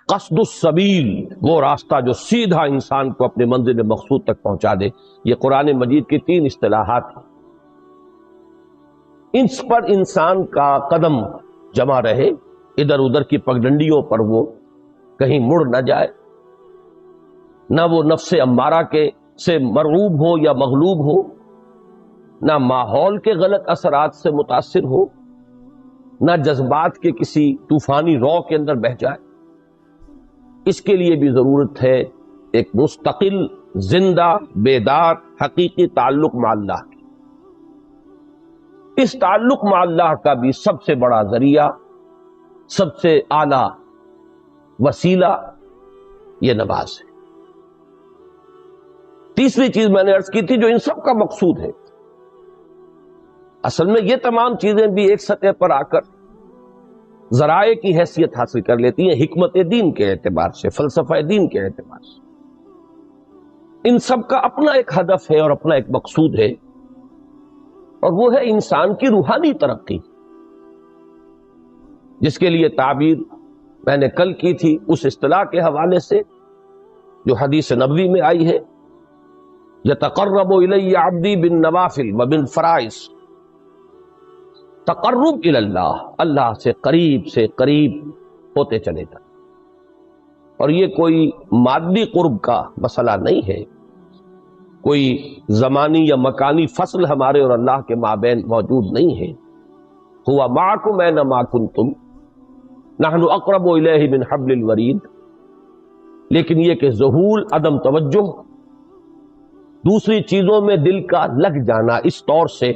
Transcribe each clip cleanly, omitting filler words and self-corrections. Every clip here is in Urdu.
قصد السبیل، وہ راستہ جو سیدھا انسان کو اپنے منزل مقصود تک پہنچا دے۔ یہ قرآن مجید کی 3 اصطلاحات ہیں، ان پر انسان کا قدم جمع رہے، ادھر ادھر کی پگڈنڈیوں پر وہ کہیں مڑ نہ جائے، نہ وہ نفس امارہ کے سے مرعوب ہو یا مغلوب ہو، نہ ماحول کے غلط اثرات سے متاثر ہو، نہ جذبات کے کسی طوفانی رو کے اندر بہہ جائے۔ اس کے لیے بھی ضرورت ہے ایک مستقل، زندہ، بیدار، حقیقی تعلق مع اللہ کی۔ اس تعلق مع اللہ کا بھی سب سے بڑا ذریعہ، سب سے اعلیٰ وسیلہ یہ نماز ہے۔ تیسری چیز میں نے عرض کی تھی جو ان سب کا مقصود ہے، اصل میں یہ تمام چیزیں بھی ایک سطح پر آ کر ذرائع کی حیثیت حاصل کر لیتی ہیں، حکمت دین کے اعتبار سے، فلسفہ دین کے اعتبار سے۔ ان سب کا اپنا ایک ہدف ہے اور اپنا ایک مقصود ہے، اور وہ ہے انسان کی روحانی ترقی، جس کے لیے تعبیر میں نے کل کی تھی اس اصطلاح کے حوالے سے جو حدیث نبوی میں آئی ہے، یتقرب الی عبدی بالنوافل وبالفرائض، تقرب الی اللہ سے قریب ہوتے چلے جائیں۔ اور یہ کوئی مادی قرب کا مسئلہ نہیں ہے، کوئی زمانی یا مکانی فصل ہمارے اور اللہ کے مابین موجود نہیں ہے۔ ہوا معکم اینما کنتم نحن اقرب الیہ من حبل الورید، لیکن یہ کہ ذہول، عدم توجہ، دوسری چیزوں میں دل کا لگ جانا اس طور سے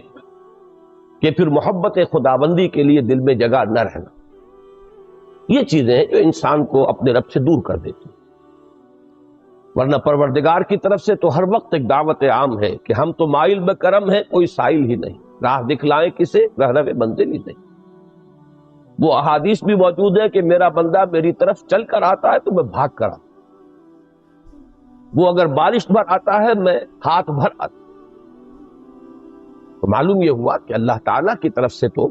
کہ پھر محبت خداوندی کے لیے دل میں جگہ نہ رہنا، یہ چیزیں جو انسان کو اپنے رب سے دور کر دیتی۔ ورنہ پروردگار کی طرف سے تو ہر وقت ایک دعوت عام ہے کہ ہم تو مائل بکرم ہیں، کوئی سائل ہی نہیں، راہ دکھلائیں کسے، رہنو منزل ہی نہیں۔ وہ احادیث بھی موجود ہے کہ میرا بندہ میری طرف چل کر آتا ہے تو میں بھاگ کر آتا ہوں، وہ اگر بارش بھر آتا ہے میں ہاتھ بھر آتا ہوں۔ تو معلوم یہ ہوا کہ اللہ تعالیٰ کی طرف سے تو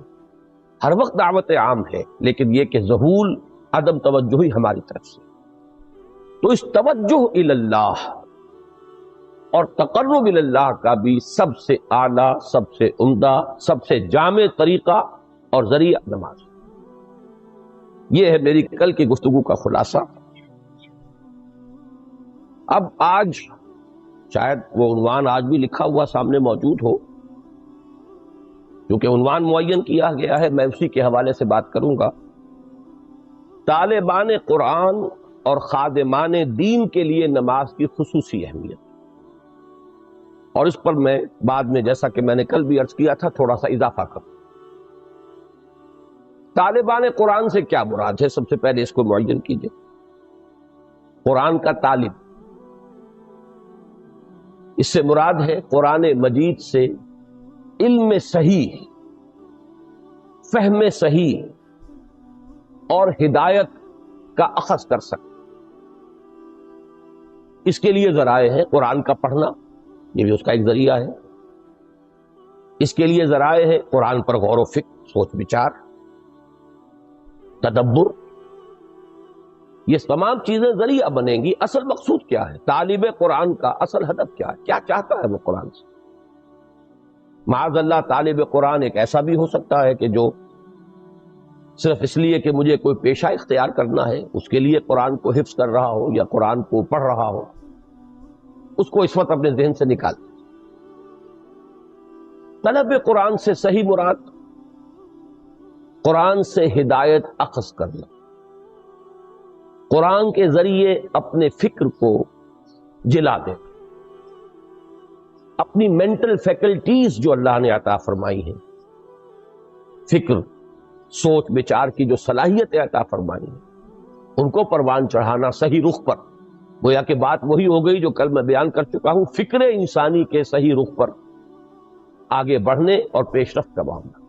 ہر وقت دعوت عام ہے، لیکن یہ کہ ذہول، عدم توجہی ہماری طرف سے۔ تو اس توجہ الی اللہ اور تقرب الی اللہ کا بھی سب سے اعلیٰ، سب سے عمدہ، سب سے جامع طریقہ اور ذریعہ نماز۔ یہ ہے میری کل کی گفتگو کا خلاصہ۔ اب آج شاید وہ عنوان آج بھی لکھا ہوا سامنے موجود ہو، کیونکہ عنوان معین کیا گیا ہے، میں اسی کے حوالے سے بات کروں گا۔ طالبان قرآن اور خادمان دین کے لیے نماز کی خصوصی اہمیت، اور اس پر میں بعد میں، جیسا کہ میں نے کل بھی عرض کیا تھا، تھوڑا سا اضافہ کروں۔ طالبان قرآن سے کیا مراد ہے؟ سب سے پہلے اس کو معین کیجئے۔ قرآن کا طالب، اس سے مراد ہے قرآن مجید سے علم صحیح، فہم صحیح اور ہدایت کا اخذ کر سکتے۔ اس کے لیے ذرائع ہیں قرآن کا پڑھنا، یہ بھی اس کا ایک ذریعہ ہے۔ اس کے لیے ذرائع ہے قرآن پر غور و فکر، سوچ بچار، تدبر۔ یہ تمام چیزیں ذریعہ بنیں گی۔ اصل مقصود کیا ہے؟ طالب قرآن کا اصل ہدف کیا ہے؟ کیا چاہتا ہے وہ قرآن سے؟ معاذ اللہ طالب قرآن ایک ایسا بھی ہو سکتا ہے کہ جو صرف اس لیے کہ مجھے کوئی پیشہ اختیار کرنا ہے، اس کے لیے قرآن کو حفظ کر رہا ہو یا قرآن کو پڑھ رہا ہو، اس کو اس وقت اپنے ذہن سے نکال۔ طلب قرآن سے صحیح مراد قرآن سے ہدایت اخذ کرنا، قرآن کے ذریعے اپنے فکر کو جلا دے، اپنی مینٹل فیکلٹیز جو اللہ نے عطا فرمائی ہیں، فکر، سوچ بچار کی جو صلاحیت عطا فرمائی ہیں، ان کو پروان چڑھانا صحیح رخ پر۔ گویا کہ بات وہی ہو گئی جو کل میں بیان کر چکا ہوں، فکر انسانی کے صحیح رخ پر آگے بڑھنے اور پیش رفت کا معاملہ۔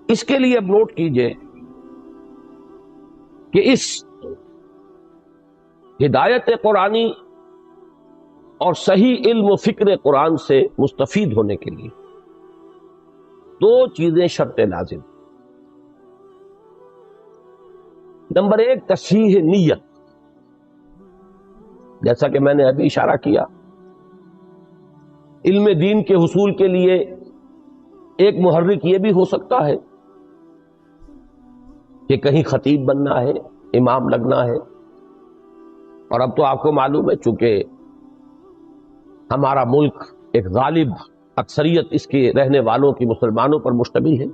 اس کے لیے اب نوٹ کیجئے کہ اس ہدایت قرآنی اور صحیح علم و فکر قرآن سے مستفید ہونے کے لیے 2 چیزیں شرط لازم۔ نمبر 1 تصحیح نیت، جیسا کہ میں نے ابھی اشارہ کیا، علم دین کے حصول کے لیے ایک محرک یہ بھی ہو سکتا ہے کہ کہیں خطیب بننا ہے، امام لگنا ہے، اور اب تو آپ کو معلوم ہے چونکہ ہمارا ملک ایک غالب اکثریت اس کے رہنے والوں کی مسلمانوں پر مشتمل ہے،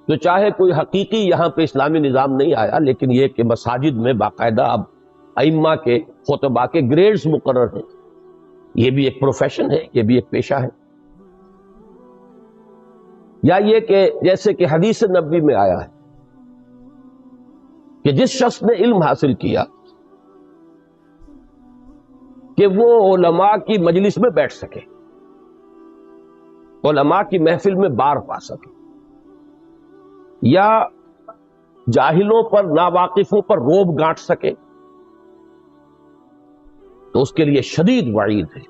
تو چاہے کوئی حقیقی یہاں پہ اسلامی نظام نہیں آیا، لیکن یہ کہ مساجد میں باقاعدہ اب ائمہ کے خطباء کے گریڈز مقرر ہیں، یہ بھی ایک پروفیشن ہے، یہ بھی ایک پیشہ ہے۔ یا یہ کہ جیسے کہ حدیث نبوی میں آیا ہے کہ جس شخص نے علم حاصل کیا کہ وہ علماء کی مجلس میں بیٹھ سکے، علماء کی محفل میں بار پا سکے، یا جاہلوں پر ناواقفوں پر روب گانٹ سکے، تو اس کے لیے شدید وعید ہے،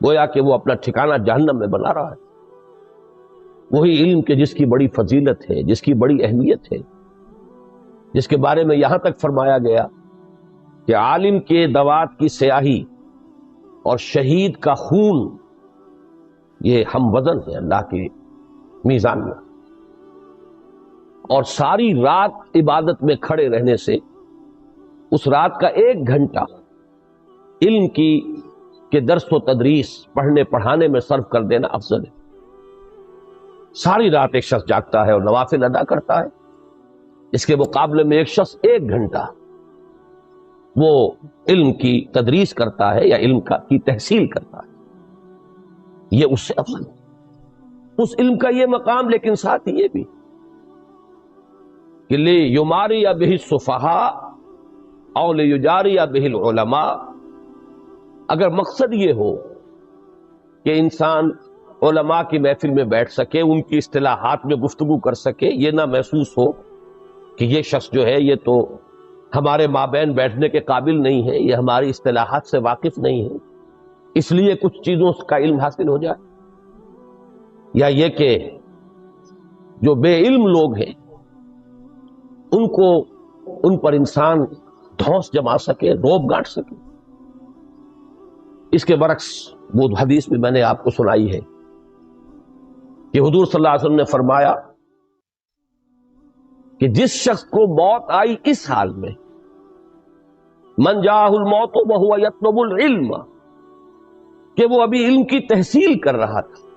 گویا کہ وہ اپنا ٹھکانہ جہنم میں بنا رہا ہے۔ وہی علم کے جس کی بڑی فضیلت ہے، جس کی بڑی اہمیت ہے، جس کے بارے میں یہاں تک فرمایا گیا کہ عالم کے دوات کی سیاہی اور شہید کا خون یہ ہم وزن ہے اللہ کے میزان میں، اور ساری رات عبادت میں کھڑے رہنے سے اس رات کا 1 گھنٹہ علم کی کہ درس و تدریس پڑھنے پڑھانے میں صرف کر دینا افضل ہے۔ ساری رات ایک شخص جاگتا ہے اور نوافل ادا کرتا ہے، اس کے مقابلے میں ایک شخص 1 گھنٹہ وہ علم کی تدریس کرتا ہے یا علم کی تحصیل کرتا ہے، یہ اس سے افضل ہے، اس علم کا یہ مقام۔ لیکن ساتھ ہی یہ بھی کہ لیماری بہ السفہاء او لیجاری بہ العلماء، اگر مقصد یہ ہو کہ انسان علماء کی محفل میں بیٹھ سکے، ان کی اصطلاحات میں گفتگو کر سکے، یہ نہ محسوس ہو کہ یہ شخص جو ہے یہ تو ہمارے مابین بیٹھنے کے قابل نہیں ہے، یہ ہماری اصطلاحات سے واقف نہیں ہے، اس لیے کچھ چیزوں کا علم حاصل ہو جائے، یا یہ کہ جو بے علم لوگ ہیں ان پر انسان دھونس جما سکے، روب گانٹ سکے۔ اس کے برعکس وہ حدیث بھی میں نے آپ کو سنائی ہے کہ حضور صلی اللہ علیہ وسلم نے فرمایا کہ جس شخص کو موت آئی اس حال میں، من جاءہ الموت وہو یطلب العلم، کہ وہ ابھی علم کی تحصیل کر رہا تھا،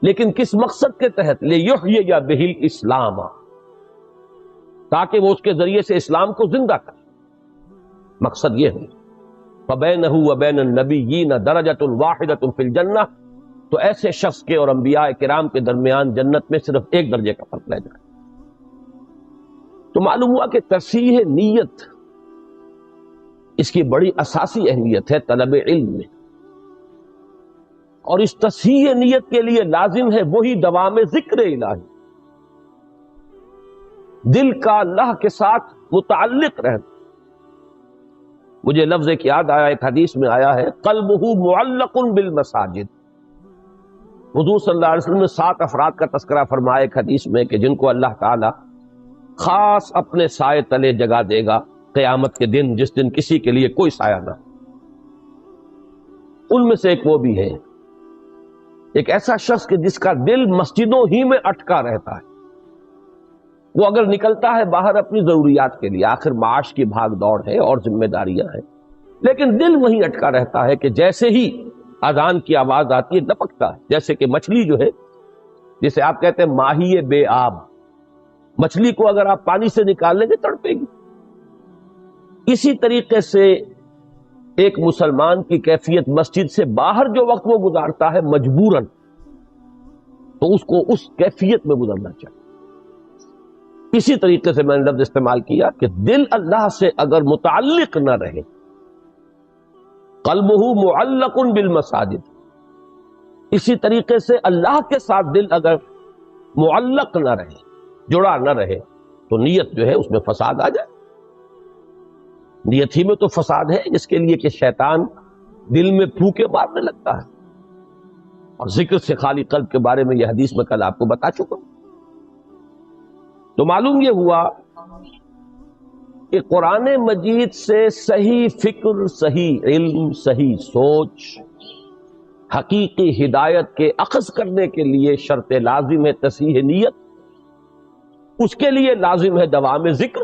لیکن کس مقصد کے تحت؟ لیحیی بہ الاسلام، تاکہ وہ اس کے ذریعے سے اسلام کو زندہ کرے، مقصد یہ ہے۔ فبینہ وبین النبیین درجۃ واحدۃ فی الجنہ، تو ایسے شخص کے اور انبیاء کرام کے درمیان جنت میں صرف 1 درجے کا فرق رہ جائے۔ تو معلوم ہوا کہ تصحیح نیت اس کی بڑی اساسی اہمیت ہے طلب علم میں، اور اس تصحیح نیت کے لیے لازم ہے وہی دوام ذکر الہی، دل کا اللہ کے ساتھ متعلق رہنا۔ مجھے لفظ ایک یاد آیا، ایک حدیث میں آیا ہے قلبہ معلق بالمساجد۔ حضور صلی اللہ علیہ وسلم نے 7 افراد کا تذکرہ فرمایا ایک حدیث میں کہ جن کو اللہ تعالی خاص اپنے سائے تلے جگہ دے گا قیامت کے دن، جس دن کسی کے لیے کوئی سایہ نہ۔ ان میں سے ایک وہ بھی ہے، ایک ایسا شخص کہ جس کا دل مسجدوں ہی میں اٹکا رہتا ہے، وہ اگر نکلتا ہے باہر اپنی ضروریات کے لیے، آخر معاش کی بھاگ دوڑ ہے اور ذمہ داریاں ہیں، لیکن دل وہیں اٹکا رہتا ہے کہ جیسے ہی اذان کی آواز آتی ہے لپکتا ہے، جیسے کہ مچھلی جو ہے، جسے آپ کہتے ہیں ماہی بے آب، مچھلی کو اگر آپ پانی سے نکال لیں گے تڑپے گی۔ اسی طریقے سے ایک مسلمان کی کیفیت مسجد سے باہر جو وقت وہ گزارتا ہے مجبوراً، تو اس کو اس کیفیت میں گزرنا چاہیے۔ اسی طریقے سے میں نے لفظ استعمال کیا کہ دل اللہ سے اگر متعلق نہ رہے، قلبہ معلق بالمساجد، اسی طریقے سے اللہ کے ساتھ دل اگر معلق نہ رہے، جڑا نہ رہے، تو نیت جو ہے اس میں فساد آ جائے۔ نیت ہی میں تو فساد ہے، جس کے لیے کہ شیطان دل میں پھوکے مارنے لگتا ہے، اور ذکر سے خالی قلب کے بارے میں یہ حدیث میں کل آپ کو بتا چکا ہوں۔ تو معلوم یہ ہوا کہ قرآن مجید سے صحیح فکر، صحیح علم، صحیح سوچ، حقیقی ہدایت کے اخذ کرنے کے لیے شرط لازم ہے تصحیح نیت، اس کے لیے لازم ہے دوام ذکر،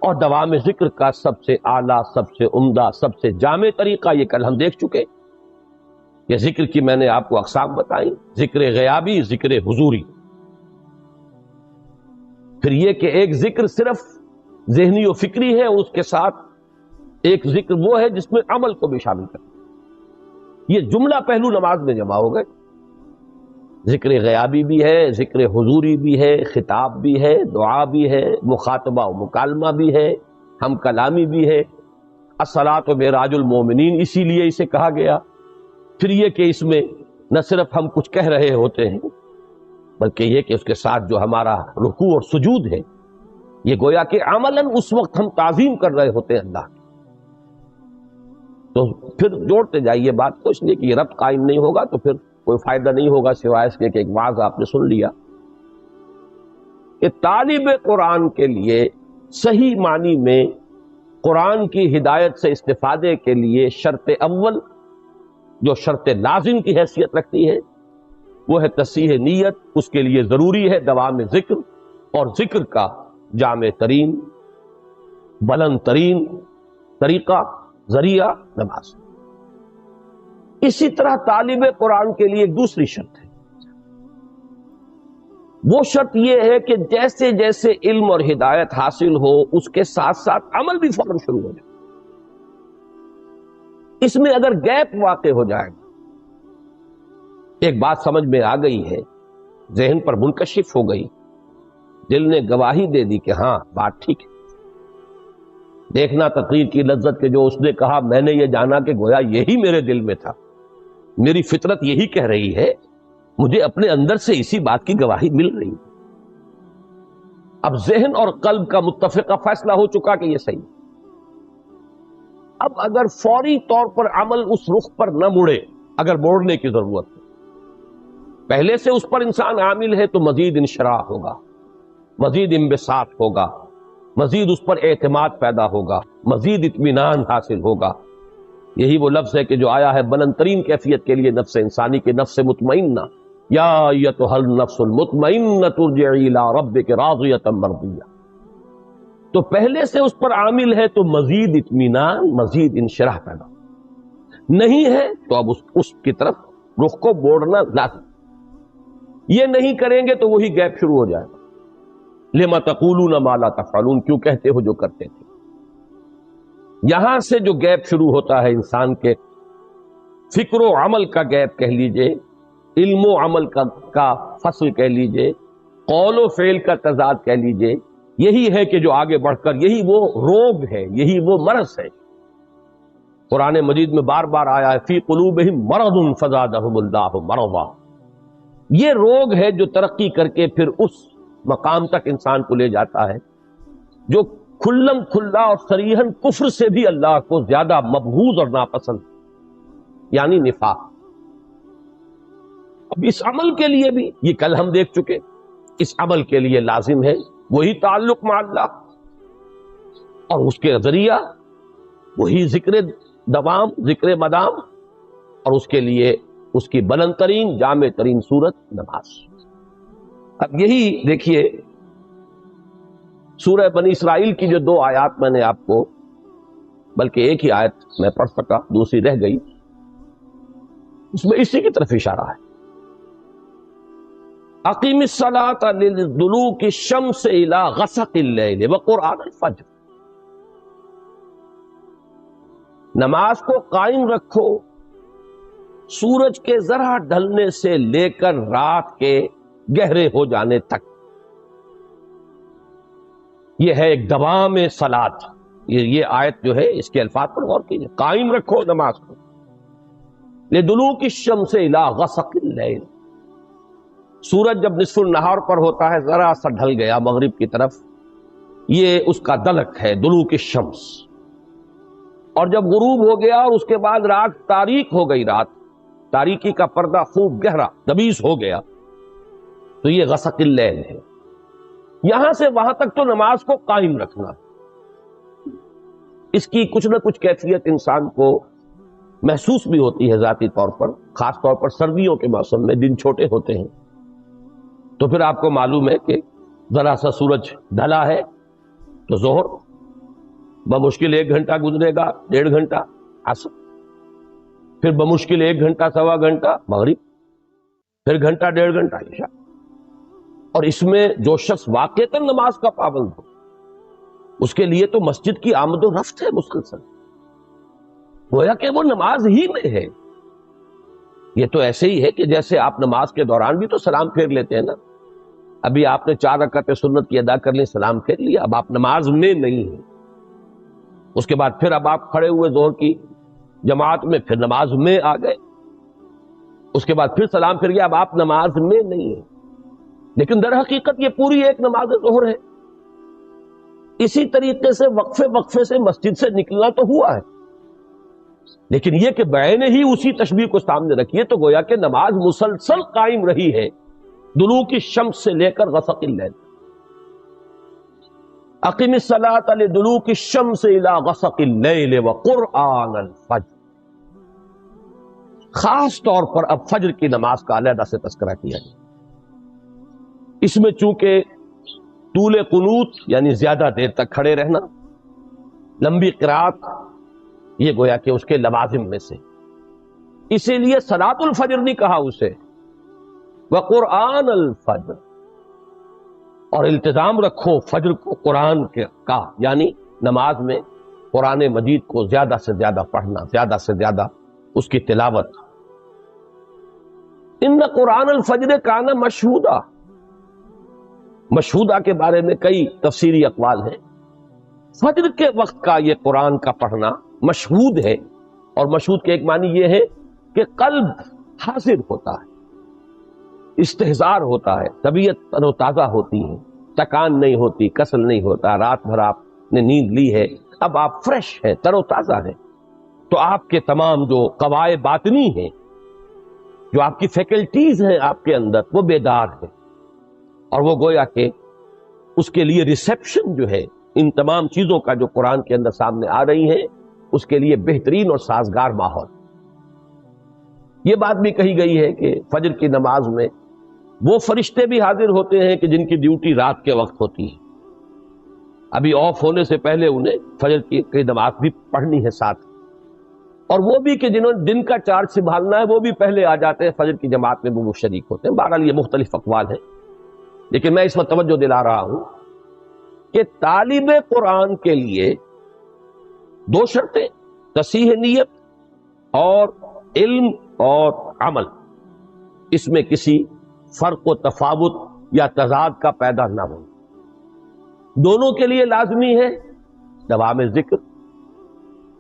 اور دوام ذکر کا سب سے اعلیٰ، سب سے عمدہ، سب سے جامع طریقہ یہ کل ہم دیکھ چکے. یہ ذکر کی میں نے آپ کو اقسام بتائی: ذکر غیابی، ذکر حضوری. پھر یہ کہ ایک ذکر صرف ذہنی و فکری ہے، اس کے ساتھ ایک ذکر وہ ہے جس میں عمل کو بھی شامل کرتا ہے. یہ جملہ پہلو نماز میں جمع ہو گئے. ذکر غیابی بھی ہے، ذکر حضوری بھی ہے، خطاب بھی ہے، دعا بھی ہے، مخاطبہ و مکالمہ بھی ہے، ہم کلامی بھی ہے. الصلاۃ معراج المومنین اسی لیے اسے کہا گیا. پھر یہ کہ اس میں نہ صرف ہم کچھ کہہ رہے ہوتے ہیں، بلکہ یہ کہ اس کے ساتھ جو ہمارا رکوع اور سجود ہے، یہ گویا کہ عملاً اس وقت ہم تعظیم کر رہے ہوتے ہیں اللہ کی. تو پھر جوڑتے جائیے بات کو، اس لیے کہ یہ ربط قائم نہیں ہوگا تو پھر کوئی فائدہ نہیں ہوگا سوائے اس کے کہ ایک واعظ آپ نے سن لیا. کہ طالب قرآن کے لیے صحیح معنی میں قرآن کی ہدایت سے استفادے کے لیے شرط اول، جو شرط لازم کی حیثیت رکھتی ہے، وہ ہے تصحیح نیت. اس کے لیے ضروری ہے دوام ذکر، اور ذکر کا جامع ترین، بلند ترین طریقہ، ذریعہ نماز. اسی طرح طالب قرآن کے لیے ایک دوسری شرط ہے. وہ شرط یہ ہے کہ جیسے جیسے علم اور ہدایت حاصل ہو، اس کے ساتھ ساتھ عمل بھی فوراً شروع ہو جائے. اس میں اگر گیپ واقع ہو جائے، ایک بات سمجھ میں آ گئی ہے، ذہن پر منکشف ہو گئی، دل نے گواہی دے دی کہ ہاں بات ٹھیک ہے. دیکھنا تقریر کی لذت کے جو اس نے کہا، میں نے یہ جانا کہ گویا یہی میرے دل میں تھا، میری فطرت یہی کہہ رہی ہے، مجھے اپنے اندر سے اسی بات کی گواہی مل رہی ہے. اب ذہن اور قلب کا متفقہ فیصلہ ہو چکا کہ یہ صحیح. اب اگر فوری طور پر عمل اس رخ پر نہ مڑے، اگر موڑنے کی ضرورت ہے، پہلے سے اس پر انسان عامل ہے، تو مزید انشراح ہوگا، مزید انبساط ہوگا، مزید اس پر اعتماد پیدا ہوگا، مزید اطمینان حاصل ہوگا. یہی وہ لفظ ہے کہ جو آیا ہے بلند ترین کیفیت کے لیے نفس انسانی کے نفس مطمئنہ، یا ایتھا النفس المطمئنہ ارجعی الی ربک راضیۃ مرضیہ. تو پہلے سے اس پر عامل ہے تو مزید اطمینان، مزید انشراح پیدا. نہیں ہے تو اب اس کی طرف رخ کو موڑنا لازم. یہ نہیں کریں گے تو وہی گیپ شروع ہو جائے گا. لما تقولون ما لا تفعلون، کیوں کہتے ہو جو کرتے تھے. یہاں سے جو گیپ شروع ہوتا ہے انسان کے فکر و عمل کا گیپ کہہ لیجئے، علم و عمل کا فصل کہہ لیجئے، قول و فعل کا تضاد کہہ لیجئے، یہی ہے کہ جو آگے بڑھ کر یہی وہ روگ ہے، یہی وہ مرض ہے. قرآن مجید میں بار بار آیا ہے فی قلوبہم مرض فزادہم اللہ مرضا. یہ روگ ہے جو ترقی کر کے پھر اس مقام تک انسان کو لے جاتا ہے جو کھلم کھلا اور صریحاً کفر سے بھی اللہ کو زیادہ مبغوض اور ناپسند، یعنی نفاق. اب اس عمل کے لیے بھی یہ کل ہم دیکھ چکے، اس عمل کے لیے لازم ہے وہی تعلق مع اللہ، اور اس کے ذریعہ وہی ذکر دوام، ذکر مدام، اور اس کے لیے اس کی بلند ترین، جامع ترین صورت نماز. اب یہی دیکھیے سورہ بنی اسرائیل کی جو 2 آیات میں نے آپ کو، بلکہ ایک ہی آیت میں پڑھ سکا، دوسری رہ گئی، اس میں اسی کی طرف اشارہ ہے. اقیم الصلاۃ لدلوک الشمس الی غسق اللیل وقرآن الفجر. نماز کو قائم رکھو سورج کے ذرا ڈھلنے سے لے کر رات کے گہرے ہو جانے تک. یہ ہے ایک دوام صلاۃ. یہ آیت جو ہے اس کے الفاظ پر غور کیجیے. قائم رکھو نماز کو لدلوک الشمس الی غسق اللیل. سورج جب نصف النہار پر ہوتا ہے، ذرا سا ڈھل گیا مغرب کی طرف، یہ اس کا دلک ہے دلوک الشمس. اور جب غروب ہو گیا اور اس کے بعد رات تاریک ہو گئی، رات تاریکی کا پردہ خوب گہرا دبیز ہو گیا، تو یہ غسق اللیل ہے. یہاں سے وہاں تک تو نماز کو قائم رکھنا، اس کی کچھ نہ کچھ کیفیت انسان کو محسوس بھی ہوتی ہے ذاتی طور پر، خاص طور پر سردیوں کے موسم میں دن چھوٹے ہوتے ہیں، تو پھر آپ کو معلوم ہے کہ ذرا سا سورج ڈھلا ہے تو ظہر بمشکل 1 گھنٹہ گزرے گا، 1.5 گھنٹہ عصر، پھر بمشکل 1 گھنٹہ سوا گھنٹہ مغرب، پھر گھنٹہ 1.5 گھنٹہ عشاء۔ اور اس میں جو شخص واقعتاً نماز کا پابند ہو، اس کے لیے تو مسجد کی آمد و رفت ہے مسلسل، گویا کہ وہ نماز ہی میں ہے۔ یہ تو ایسے ہی ہے کہ جیسے آپ نماز کے دوران بھی تو سلام پھیر لیتے ہیں نا، ابھی آپ نے 4 رکعت سنت کی ادا کر لی، سلام پھیر لیا، اب آپ نماز میں نہیں ہیں، اس کے بعد پھر اب آپ کھڑے ہوئے ظہر کی جماعت میں، پھر نماز میں آ گئے، اس کے بعد پھر سلام پھر گیا، اب آپ نماز میں نہیں ہیں، لیکن در حقیقت یہ پوری ایک نماز ظہر ہے۔ اسی طریقے سے وقفے وقفے سے مسجد سے نکلنا تو ہوا ہے، لیکن یہ کہ بعین ہی اسی تشبیہ کو سامنے رکھیے تو گویا کہ نماز مسلسل قائم رہی ہے طلوع الشمس سے لے کر غسق اللیل۔ اقم الصلاۃ لدلوک الشمس الی غسق اللیل وقرآن الفجر۔ خاص طور پر اب فجر کی نماز کا علیحدہ سے تذکرہ کیا گیا، اس میں چونکہ طول قنوت یعنی زیادہ دیر تک کھڑے رہنا، لمبی قرات، یہ گویا کہ اس کے لوازم میں سے، اسی لیے صلاۃ الفجر نہیں کہا اسے، وقرآن الفجر، اور التزام رکھو فجر کو قرآن کا، یعنی نماز میں قرآن مجید کو زیادہ سے زیادہ پڑھنا، زیادہ سے زیادہ اس کی تلاوت۔ ان قرآن الفجر کان مشہودا، مشہودہ کے بارے میں کئی تفسیری اقوال ہیں۔ فجر کے وقت کا یہ قرآن کا پڑھنا مشہود ہے، اور مشہود کے ایک معنی یہ ہے کہ قلب حاضر ہوتا ہے، استحضار ہوتا ہے، طبیعت تر و تازہ ہوتی ہے، تکان نہیں ہوتی، کسل نہیں ہوتا، رات بھر آپ نے نیند لی ہے، اب آپ فریش ہیں، تر و تازہ ہیں، تو آپ کے تمام جو قوائے باطنی ہیں، جو آپ کی فیکلٹیز ہیں آپ کے اندر، وہ بیدار ہیں، اور وہ گویا کہ اس کے لیے ریسیپشن جو ہے ان تمام چیزوں کا جو قرآن کے اندر سامنے آ رہی ہیں، اس کے لیے بہترین اور سازگار ماحول۔ یہ بات بھی کہی گئی ہے کہ فجر کی نماز میں وہ فرشتے بھی حاضر ہوتے ہیں کہ جن کی ڈیوٹی رات کے وقت ہوتی ہے، ابھی آف ہونے سے پہلے انہیں فجر کی نماز بھی پڑھنی ہے ساتھ، اور وہ بھی کہ جنہوں نے دن کا چارج سنبھالنا ہے وہ بھی پہلے آ جاتے ہیں فجر کی جماعت میں، وہ شریک ہوتے ہیں۔ بہرحال یہ مختلف اقوال ہیں، لیکن میں اس پر توجہ دلا رہا ہوں کہ طالب قرآن کے لیے 2 شرطیں، تصحیح نیت اور علم اور عمل، اس میں کسی فرق و تفاوت یا تضاد کا پیدا نہ ہو، دونوں کے لیے لازمی ہے دوام ذکر،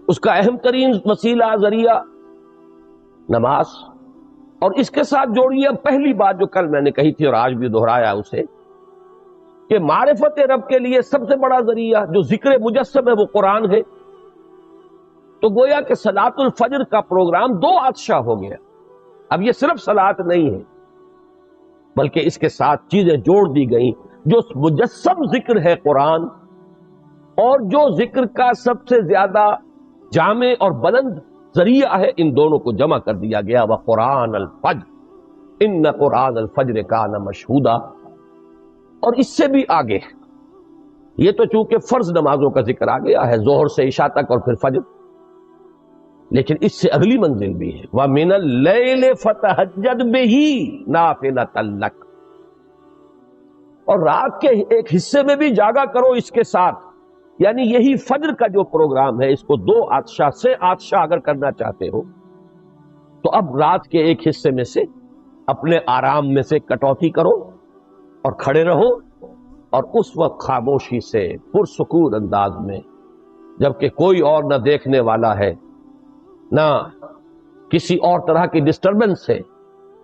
اس کا اہم ترین وسیلہ ذریعہ نماز، اور اس کے ساتھ جوڑیے پہلی بات جو کل میں نے کہی تھی اور آج بھی دہرایا اسے، کہ معرفت رب کے لیے سب سے بڑا ذریعہ جو ذکر مجسم ہے وہ قرآن ہے، تو گویا کہ صلاۃ الفجر کا پروگرام 2 عطشہ ہو گیا، اب یہ صرف صلاۃ نہیں ہے بلکہ اس کے ساتھ چیزیں جوڑ دی گئیں، جو مجسم ذکر ہے قرآن، اور جو ذکر کا سب سے زیادہ جامع اور بلند ذریعہ ہے، ان دونوں کو جمع کر دیا گیا، وقرآن الفجر ان قرآن الفجر کان مشہودا۔ اور اس سے بھی آگے، یہ تو چونکہ فرض نمازوں کا ذکر آ گیا ہے ظہر سے عشاء تک اور پھر فجر، لیکن اس سے اگلی منزل بھی ہے، وَمِنَ اللَّيْلِ فَتَهَجَّدْ بِهِ نَافِلَةً لَكَ، اور رات کے ایک حصے میں بھی جاگا کرو اس کے ساتھ، یعنی یہی فجر کا جو پروگرام ہے، اس کو 2 عطشہ سے عطشہ اگر کرنا چاہتے ہو تو اب رات کے ایک حصے میں سے اپنے آرام میں سے کٹوتی کرو اور کھڑے رہو، اور اس وقت خاموشی سے پرسکون انداز میں، جبکہ کوئی اور نہ دیکھنے والا ہے نہ کسی اور طرح کی ڈسٹربنس ہے،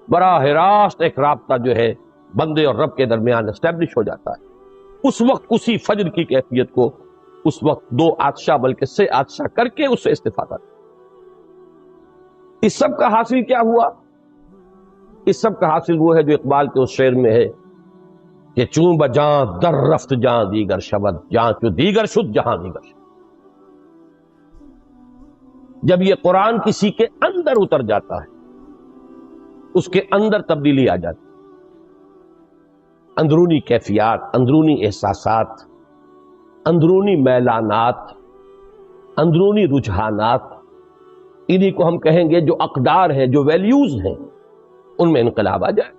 براہ راست ایک رابطہ جو ہے بندے اور رب کے درمیان اسٹیبلش ہو جاتا ہے، اس وقت اسی فجر کی کیفیت کو اس وقت 2 عطشہ بلکہ 3 عطشہ کر کے اس سے استفادہ۔ اس سب کا حاصل کیا ہوا؟ اس سب کا حاصل وہ ہے جو اقبال کے اس شعر میں ہے کہ چون بجاں در رفت جہاں دیگر شود، جہاں چو دیگر شد جہاں دیگر شود۔ جب یہ قرآن کسی کے اندر اتر جاتا ہے، اس کے اندر تبدیلی آ جاتی، اندرونی کیفیات، اندرونی احساسات، اندرونی میلانات، اندرونی رجحانات، انہی کو ہم کہیں گے جو اقدار ہیں، جو ویلیوز ہیں، ان میں انقلاب آ جائے۔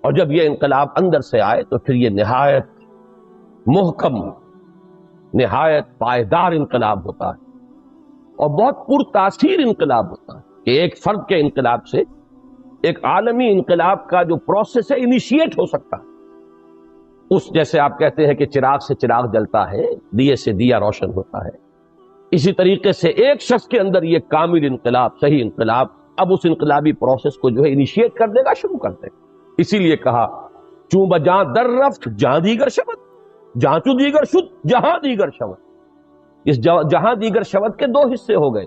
اور جب یہ انقلاب اندر سے آئے تو پھر یہ نہایت محکم، نہایت پائیدار انقلاب ہوتا ہے، اور بہت پرتاثیر انقلاب ہوتا ہے کہ ایک فرد کے انقلاب سے ایک عالمی انقلاب کا جو پروسیس ہے انیشیٹ ہو سکتا ہے۔ اس جیسے آپ کہتے ہیں کہ چراغ سے چراغ جلتا ہے، دیے سے دیا روشن ہوتا ہے، اسی طریقے سے ایک شخص کے اندر یہ کامل انقلاب، صحیح انقلاب، اب اس انقلابی پروسیس کو جو ہے انیشیٹ کر دے گا، شروع کر دے گا۔ اسی لیے کہا چون بجاں در رفت جہاں دیگر شود، جہاں چو دیگر شد جہاں دیگر شود۔ اس جہاں دیگر شود کے دو حصے ہو گئے،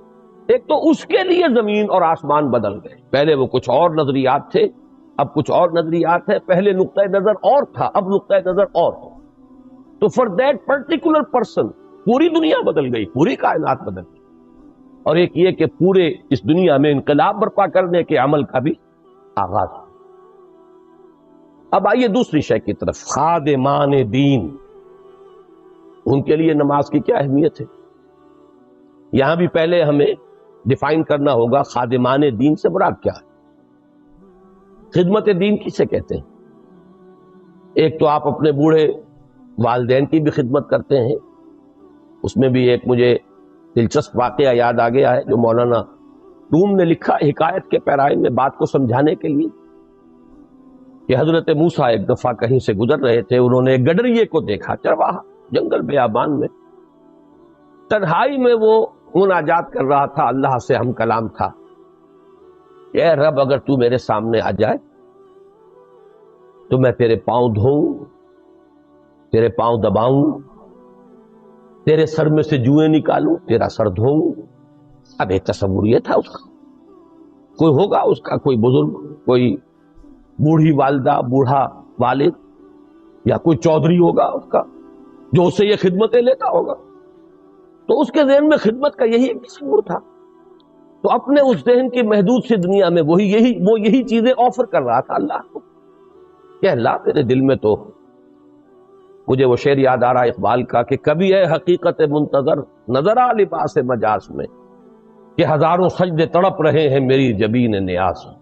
ایک تو اس کے لیے زمین اور آسمان بدل گئے، پہلے وہ کچھ اور نظریات تھے، اب کچھ اور نظریات ہے، پہلے نقطۂ نظر اور تھا، اب نقطۂ نظر اور ہے۔ تو فار دیٹ پرٹیکولر پرسن پوری دنیا بدل گئی، پوری کائنات بدل گئی۔ اور ایک یہ کہ پورے اس دنیا میں انقلاب برپا کرنے کے عمل کا بھی آغاز ہو۔ اب آئیے دوسری شے کی طرف، خادمان دین، ان کے لیے نماز کی کیا اہمیت ہے؟ یہاں بھی پہلے ہمیں ڈیفائن کرنا ہوگا خادمان دین سے مراد کیا ہے۔ خدمت دین کسے کہتے ہیں؟ ایک تو آپ اپنے بوڑھے والدین کی بھی خدمت کرتے ہیں، اس میں بھی ایک مجھے دلچسپ واقعہ یاد آ گیا ہے جو مولانا روم نے لکھا حکایت کے پیرائے میں بات کو سمجھانے کے لیے، کہ حضرت موسیٰ ایک دفعہ کہیں سے گزر رہے تھے، انہوں نے گڈریے کو دیکھا، چرواہا، جنگل بیابان میں، تنہائی میں وہ مناجات کر رہا تھا، اللہ سے ہم کلام تھا کہ اے رب اگر تو میرے سامنے آ جائے تو میں تیرے پاؤں دھوؤں، تیرے پاؤں دباؤں، تیرے سر میں سے جوئیں نکالوں، تیرا سر دھوؤں۔ اب ایک تصور یہ تھا اس کا، کوئی ہوگا اس کا کوئی بزرگ، کوئی بوڑھی والدہ، بوڑھا والد، یا کوئی چودھری ہوگا اس کا جو اس سے یہ خدمتیں لیتا ہوگا، تو اس کے ذہن میں خدمت کا یہی ایک تصور تھا۔ تو اپنے اس ذہن کی محدود سی دنیا میں وہ یہی چیزیں آفر کر رہا تھا اللہ کو کہ اللہ میرے دل میں تو، مجھے وہ شعر یاد آ رہا اقبال کا کہ کبھی ہے حقیقت منتظر نظر آ لباس مجاز میں، کہ ہزاروں سجدے تڑپ رہے ہیں میری جبین نیاز میں۔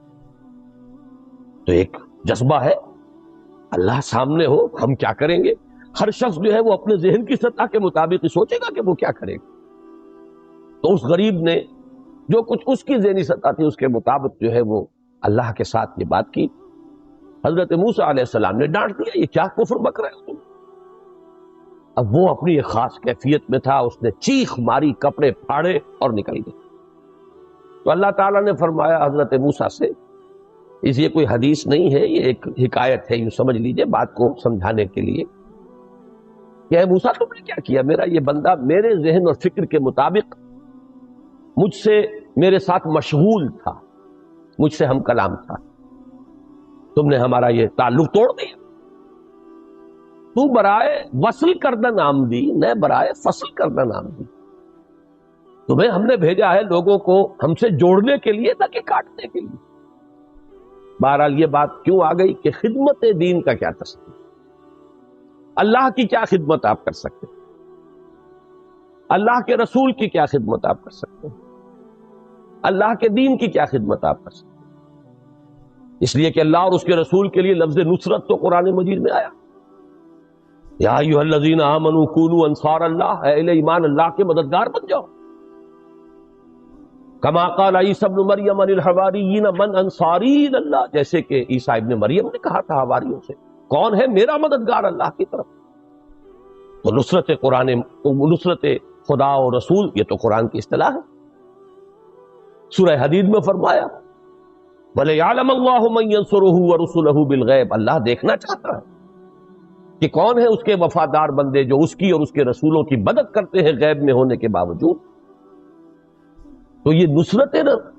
تو ایک جذبہ ہے، اللہ سامنے ہو، ہم کیا کریں گے؟ ہر شخص جو ہے وہ اپنے ذہن کی سطح کے مطابق ہی سوچے گا کہ وہ کیا کرے گا۔ تو اس غریب نے جو کچھ اس کی ذہنی سطح تھی اس کے مطابق جو ہے وہ اللہ کے ساتھ یہ بات کی۔ حضرت موسیٰ علیہ السلام نے ڈانٹ دیا، یہ کیا کفر بک رہے ہو تم؟ اب وہ اپنی ایک خاص کیفیت میں تھا، اس نے چیخ ماری، کپڑے پھاڑے اور نکل گئے۔ تو اللہ تعالیٰ نے فرمایا حضرت موسیٰ سے، یہ کوئی حدیث نہیں ہے، یہ ایک حکایت ہے، یوں سمجھ لیجئے بات کو سمجھانے کے لیے، کہ اے موسیٰ تم نے کیا کیا؟ میرا یہ بندہ میرے ذہن اور فکر کے مطابق مجھ سے، میرے ساتھ مشغول تھا، مجھ سے ہم کلام تھا، تم نے ہمارا یہ تعلق توڑ دیا۔ تو برائے وصل کردن آمدی، نہ برائے فصل کردن آمدی، تمہیں ہم نے بھیجا ہے لوگوں کو ہم سے جوڑنے کے لیے نہ کہ کاٹنے کے لیے۔ بہرحال یہ بات کیوں آ گئی کہ خدمت دین کا کیا تصور، اللہ کی کیا خدمت آپ کر سکتے ہیں، اللہ کے رسول کی کیا خدمت آپ کر سکتے ہیں، اللہ کے دین کی کیا خدمت آپ کر سکتے ہیں؟ اس لیے کہ اللہ اور اس کے رسول کے لیے لفظ نصرت تو قرآن مجید میں آیا، یا ایھا الذین آمنوا کونوا انصار اللہ، اے اہل ایمان اللہ کے مددگار بن جاؤ۔ کما قال عیسیٰ ابن مریم للحواریین من انصاری اللہ، جیسے کہ عیسیٰ ابن مریم نے کہا تھا حواریوں سے کون ہے میرا مددگار اللہ کی طرف۔ تو نصرت قرآن، نصرت خدا اور رسول، یہ تو قرآن کی اصطلاح ہے۔ سورہ حدید میں فرمایا وَلِيَعْلَمَ اللَّهُ مَن يَنصُرُهُ وَرُسُلَهُ بِالْغَيْبِ، اللہ دیکھنا چاہتا ہے کہ کون ہے اس کے وفادار بندے جو اس کی اور اس کے رسولوں کی مدد کرتے ہیں غیب میں ہونے کے باوجود۔ تو یہ نصرت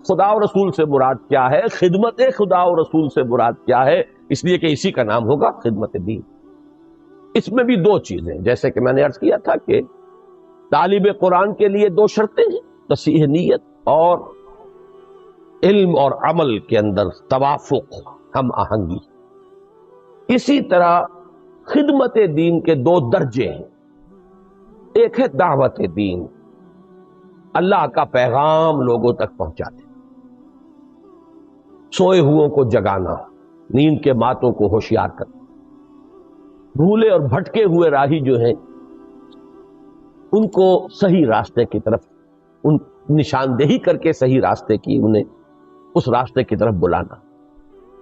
خدا و رسول سے مراد کیا ہے، خدمت خدا و رسول سے مراد کیا ہے، اس لیے کہ اسی کا نام ہوگا خدمت دین۔ اس میں بھی دو چیزیں، جیسے کہ میں نے عرض کیا تھا کہ طالب قرآن کے لیے دو شرطیں ہیں، تصحیح نیت اور علم اور عمل کے اندر توافق، ہم آہنگی۔ اسی طرح خدمت دین کے دو درجے ہیں، ایک ہے دعوت دین، اللہ کا پیغام لوگوں تک پہنچاتے، سوئے ہوئوں کو جگانا، نیند کے ماتوں کو ہوشیار کرنا، بھولے اور بھٹکے ہوئے راہی جو ہیں ان کو صحیح راستے کی طرف، ان نشاندہی کر کے صحیح راستے کی انہیں اس راستے کی طرف بلانا،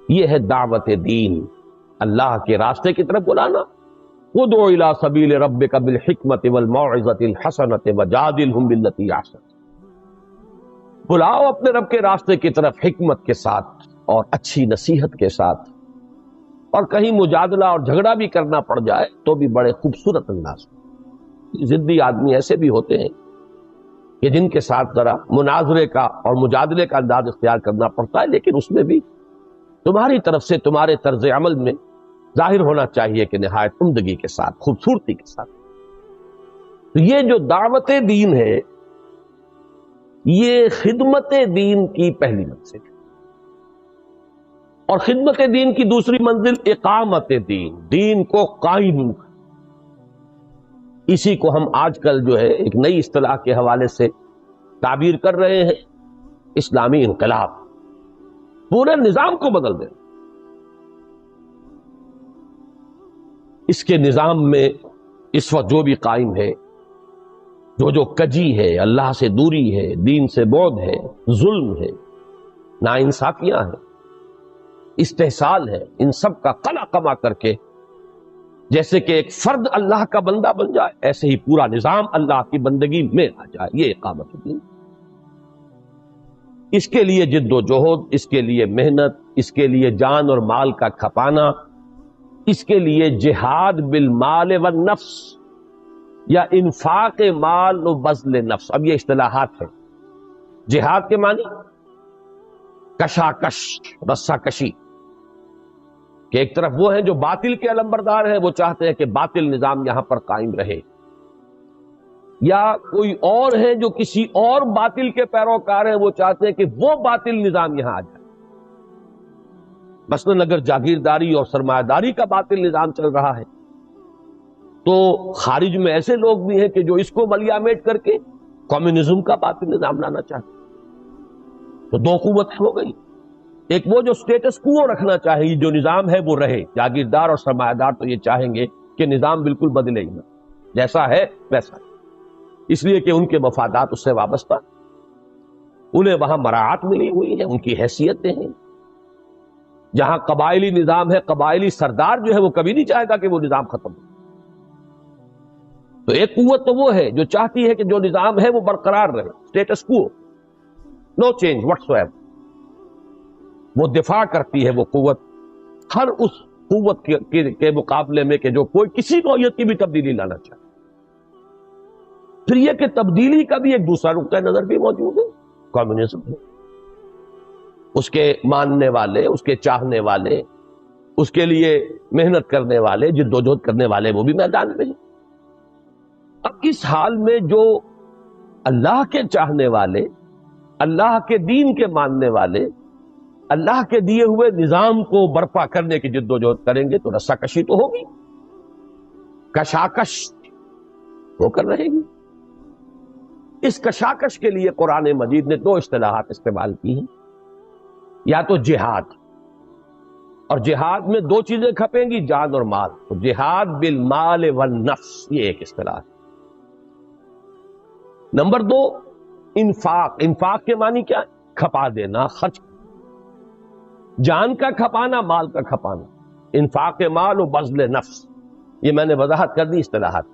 یہ ہے دعوت دین، اللہ کے راستے کی طرف بلانا۔ ادع الی سبیل ربک بالحکمت والموعظۃ الحسنۃ وجادلھم باللتی احسن، بلاؤ اپنے رب کے راستے کی طرف حکمت کے ساتھ اور اچھی نصیحت کے ساتھ، اور کہیں مجادلہ اور جھگڑا بھی کرنا پڑ جائے تو بھی بڑے خوبصورت انداز میں۔ ضدی آدمی ایسے بھی ہوتے ہیں کہ جن کے ساتھ ذرا مناظرے کا اور مجادلے کا انداز اختیار کرنا پڑتا ہے، لیکن اس میں بھی تمہاری طرف سے تمہارے طرز عمل میں ظاہر ہونا چاہیے کہ نہایت عمدگی کے ساتھ، خوبصورتی کے ساتھ۔ تو یہ جو دعوت دین ہے یہ خدمت دین کی پہلی منزل ہے، اور خدمت دین کی دوسری منزل اقامت دین، دین کو قائم۔ اسی کو ہم آج کل جو ہے ایک نئی اصطلاح کے حوالے سے تعبیر کر رہے ہیں، اسلامی انقلاب، پورے نظام کو بدل دیں۔ اس کے نظام میں اس وقت جو بھی قائم ہے، جو کجی ہے، اللہ سے دوری ہے، دین سے بعد ہے، ظلم ہے، ناانصافیاں ہیں، استحصال ہے، ان سب کا قلع کما کر کے جیسے کہ ایک فرد اللہ کا بندہ بن جائے، ایسے ہی پورا نظام اللہ کی بندگی میں آ جائے، یہ اقامت دین۔ اس کے لیے جد و جہد، اس کے لیے محنت، اس کے لیے جان اور مال کا کھپانا، اس کے لیے جہاد بالمال والنفس یا انفاق مال و بذل نفس۔ اب یہ اصطلاحات ہیں۔ جہاد کے معنی کشاکش، رسہ کشی، کہ ایک طرف وہ ہیں جو باطل کے علمبردار ہیں، وہ چاہتے ہیں کہ باطل نظام یہاں پر قائم رہے، یا کوئی اور ہیں جو کسی اور باطل کے پیروکار ہیں، وہ چاہتے ہیں کہ وہ باطل نظام یہاں آ جائے۔ مثلاً اگر جاگیرداری اور سرمایہ داری کا باطل نظام چل رہا ہے تو خارج میں ایسے لوگ بھی ہیں کہ جو اس کو ملیامیٹ کر کے کمیونزم کا باطل نظام لانا چاہتے ہیں۔ تو دو قوتیں ہو گئی، ایک وہ جو سٹیٹس کو رکھنا چاہیے، جو نظام ہے وہ رہے، جاگیردار اور سرمایہ دار تو یہ چاہیں گے کہ نظام بالکل بدلے ہی نہ، جیسا ہے ویسا ہے، اس لیے کہ ان کے مفادات اس سے وابستہ، انہیں وہاں مراعات ملی ہوئی ہے، ان کی حیثیتیں ہیں۔ جہاں قبائلی نظام ہے، قبائلی سردار جو ہے وہ کبھی نہیں چاہے گا کہ وہ نظام ختم ہو۔ تو ایک قوت تو وہ ہے جو چاہتی ہے کہ جو نظام ہے وہ برقرار رہے، سٹیٹس کو، نو چینج واٹس ایور۔ وہ دفاع کرتی ہے وہ قوت ہر اس قوت کے مقابلے میں کہ جو کوئی کسی نوعیت کی بھی تبدیلی لانا چاہے۔ پھر یہ کہ تبدیلی کا بھی ایک دوسرا نقطہ نظر بھی موجود ہے، کمیونزم ہے۔ اس کے ماننے والے، اس کے چاہنے والے، اس کے لیے محنت کرنے والے، جد و جہد کرنے والے وہ بھی میدان میں ہیں۔ اب اس حال میں جو اللہ کے چاہنے والے، اللہ کے دین کے ماننے والے، اللہ کے دیے ہوئے نظام کو برپا کرنے کی جد و جہد کریں گے تو رسہ کشی تو ہوگی، کشاکش ہو کر رہے گی۔ اس کشاکش کے لیے قرآن مجید نے دو اصطلاحات استعمال کی ہیں، یا تو جہاد، اور جہاد میں دو چیزیں کھپیں گی، جان اور مال، تو جہاد بالمال والنفس، یہ ایک اصطلاح ہے۔ نمبر دو انفاق، انفاق کے معنی کیا ہے؟ کھپا دینا، خرچ، جان کا کھپانا، مال کا کھپانا، انفاق مال و بذل نفس، یہ میں نے وضاحت کر دی اصطلاحات۔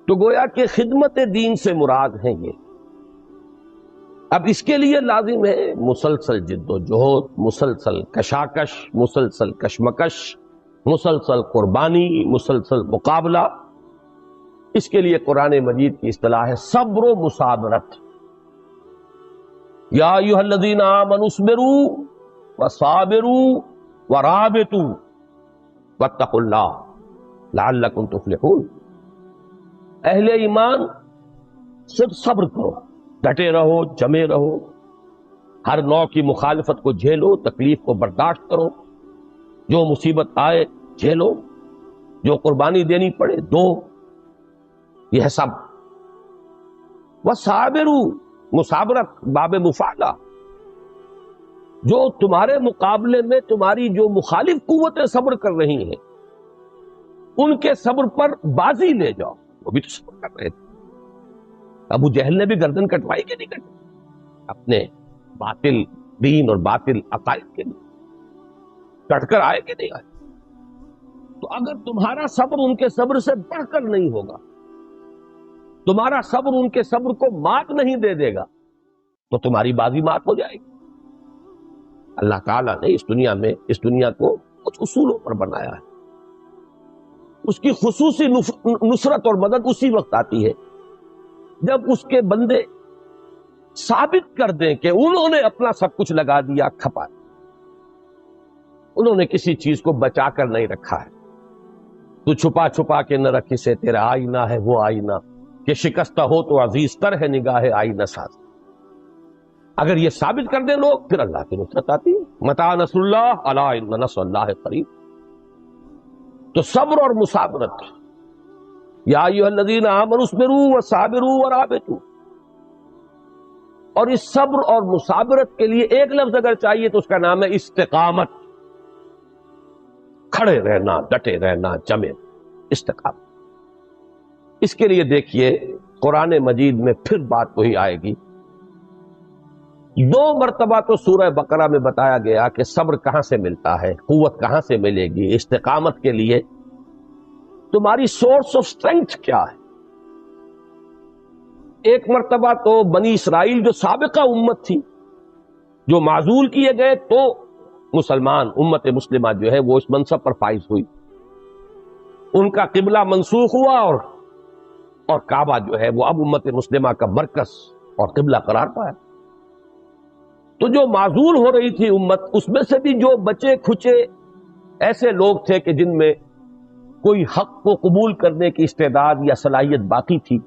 تو گویا کہ خدمت دین سے مراد ہیں یہ۔ اب اس کے لیے لازم ہے مسلسل جد و جہد، مسلسل کشاکش، مسلسل کشمکش، مسلسل قربانی، مسلسل مقابلہ۔ اس کے لیے قرآن مجید کی اصطلاح ہے صبر و مصابرت۔ یا ایھا الذین آمنوا اصبروا وصابروا ورابطوا واتقوا اللہ۔ لعلکم تفلحون. اہل ایمان صرف صبر کرو، ڈٹے رہو، جمے رہو، ہر نوع کی مخالفت کو جھیلو، تکلیف کو برداشت کرو، جو مصیبت آئے جھیلو، جو قربانی دینی پڑے دو. یہ ہے سب. وَصَابِرُوا، مصابرت باب مفعلہ، جو تمہارے مقابلے میں تمہاری جو مخالف قوتیں صبر کر رہی ہیں ان کے صبر پر بازی لے جاؤ. وہ بھی تو صبر کر رہے تھے. ابو جہل نے بھی گردن کٹوائی کہ نہیں کٹوائی اپنے باطل دین اور باطل عقائد کے لیے؟ کٹ کر آئے کہ نہیں آئے؟ تو اگر تمہارا صبر ان کے صبر سے بڑھ کر نہیں ہوگا، تمہارا صبر ان کے صبر کو مات نہیں دے دے گا، تو تمہاری بازی مات ہو جائے گی. اللہ تعالیٰ نے اس دنیا کو کچھ اصولوں پر بنایا ہے. اس کی خصوصی نصرت اور مدد اسی وقت آتی ہے جب اس کے بندے ثابت کر دیں کہ انہوں نے اپنا سب کچھ لگا دیا کھپا، انہوں نے کسی چیز کو بچا کر نہیں رکھا ہے. تو چھپا چھپا کے نہ رکھی سے تیرا آئینہ ہے وہ آئینہ کہ شکستہ ہو تو عزیز تر ہے نگاہ آئینہ ساز. اگر یہ ثابت کر دیں لوگ، پھر اللہ کی نصرت آتی ہے. متى نصر اللہ الا ان نصر اللہ قریب. تو صبر اور مصابرت، یا ایھا الذین آمنوا اصبروا وصابروا ورابطوا. اور اس صبر اور مصابرت کے لیے ایک لفظ اگر چاہیے تو اس کا نام ہے استقامت. کھڑے رہنا، ڈٹے رہنا، جمے استقامت. اس کے لیے دیکھیے قرآن مجید میں پھر بات وہی آئے گی. 2 مرتبہ تو سورہ بقرہ میں بتایا گیا کہ صبر کہاں سے ملتا ہے، قوت کہاں سے ملے گی. استقامت کے لیے تمہاری سورس آف اسٹرینتھ کیا ہے. ایک مرتبہ تو بنی اسرائیل جو سابقہ امت تھی، جو معزول کیے گئے، تو مسلمان امت مسلمہ جو ہے وہ اس منصب پر فائز ہوئی. ان کا قبلہ منسوخ ہوا اور کعبہ جو ہے وہ اب امت مسلمہ کا مرکز اور قبلہ قرار پایا. تو جو معزول ہو رہی تھی امت، اس میں سے بھی جو بچے کھچے ایسے لوگ تھے کہ جن میں کوئی حق کو قبول کرنے کی استعداد یا صلاحیت باقی تھی،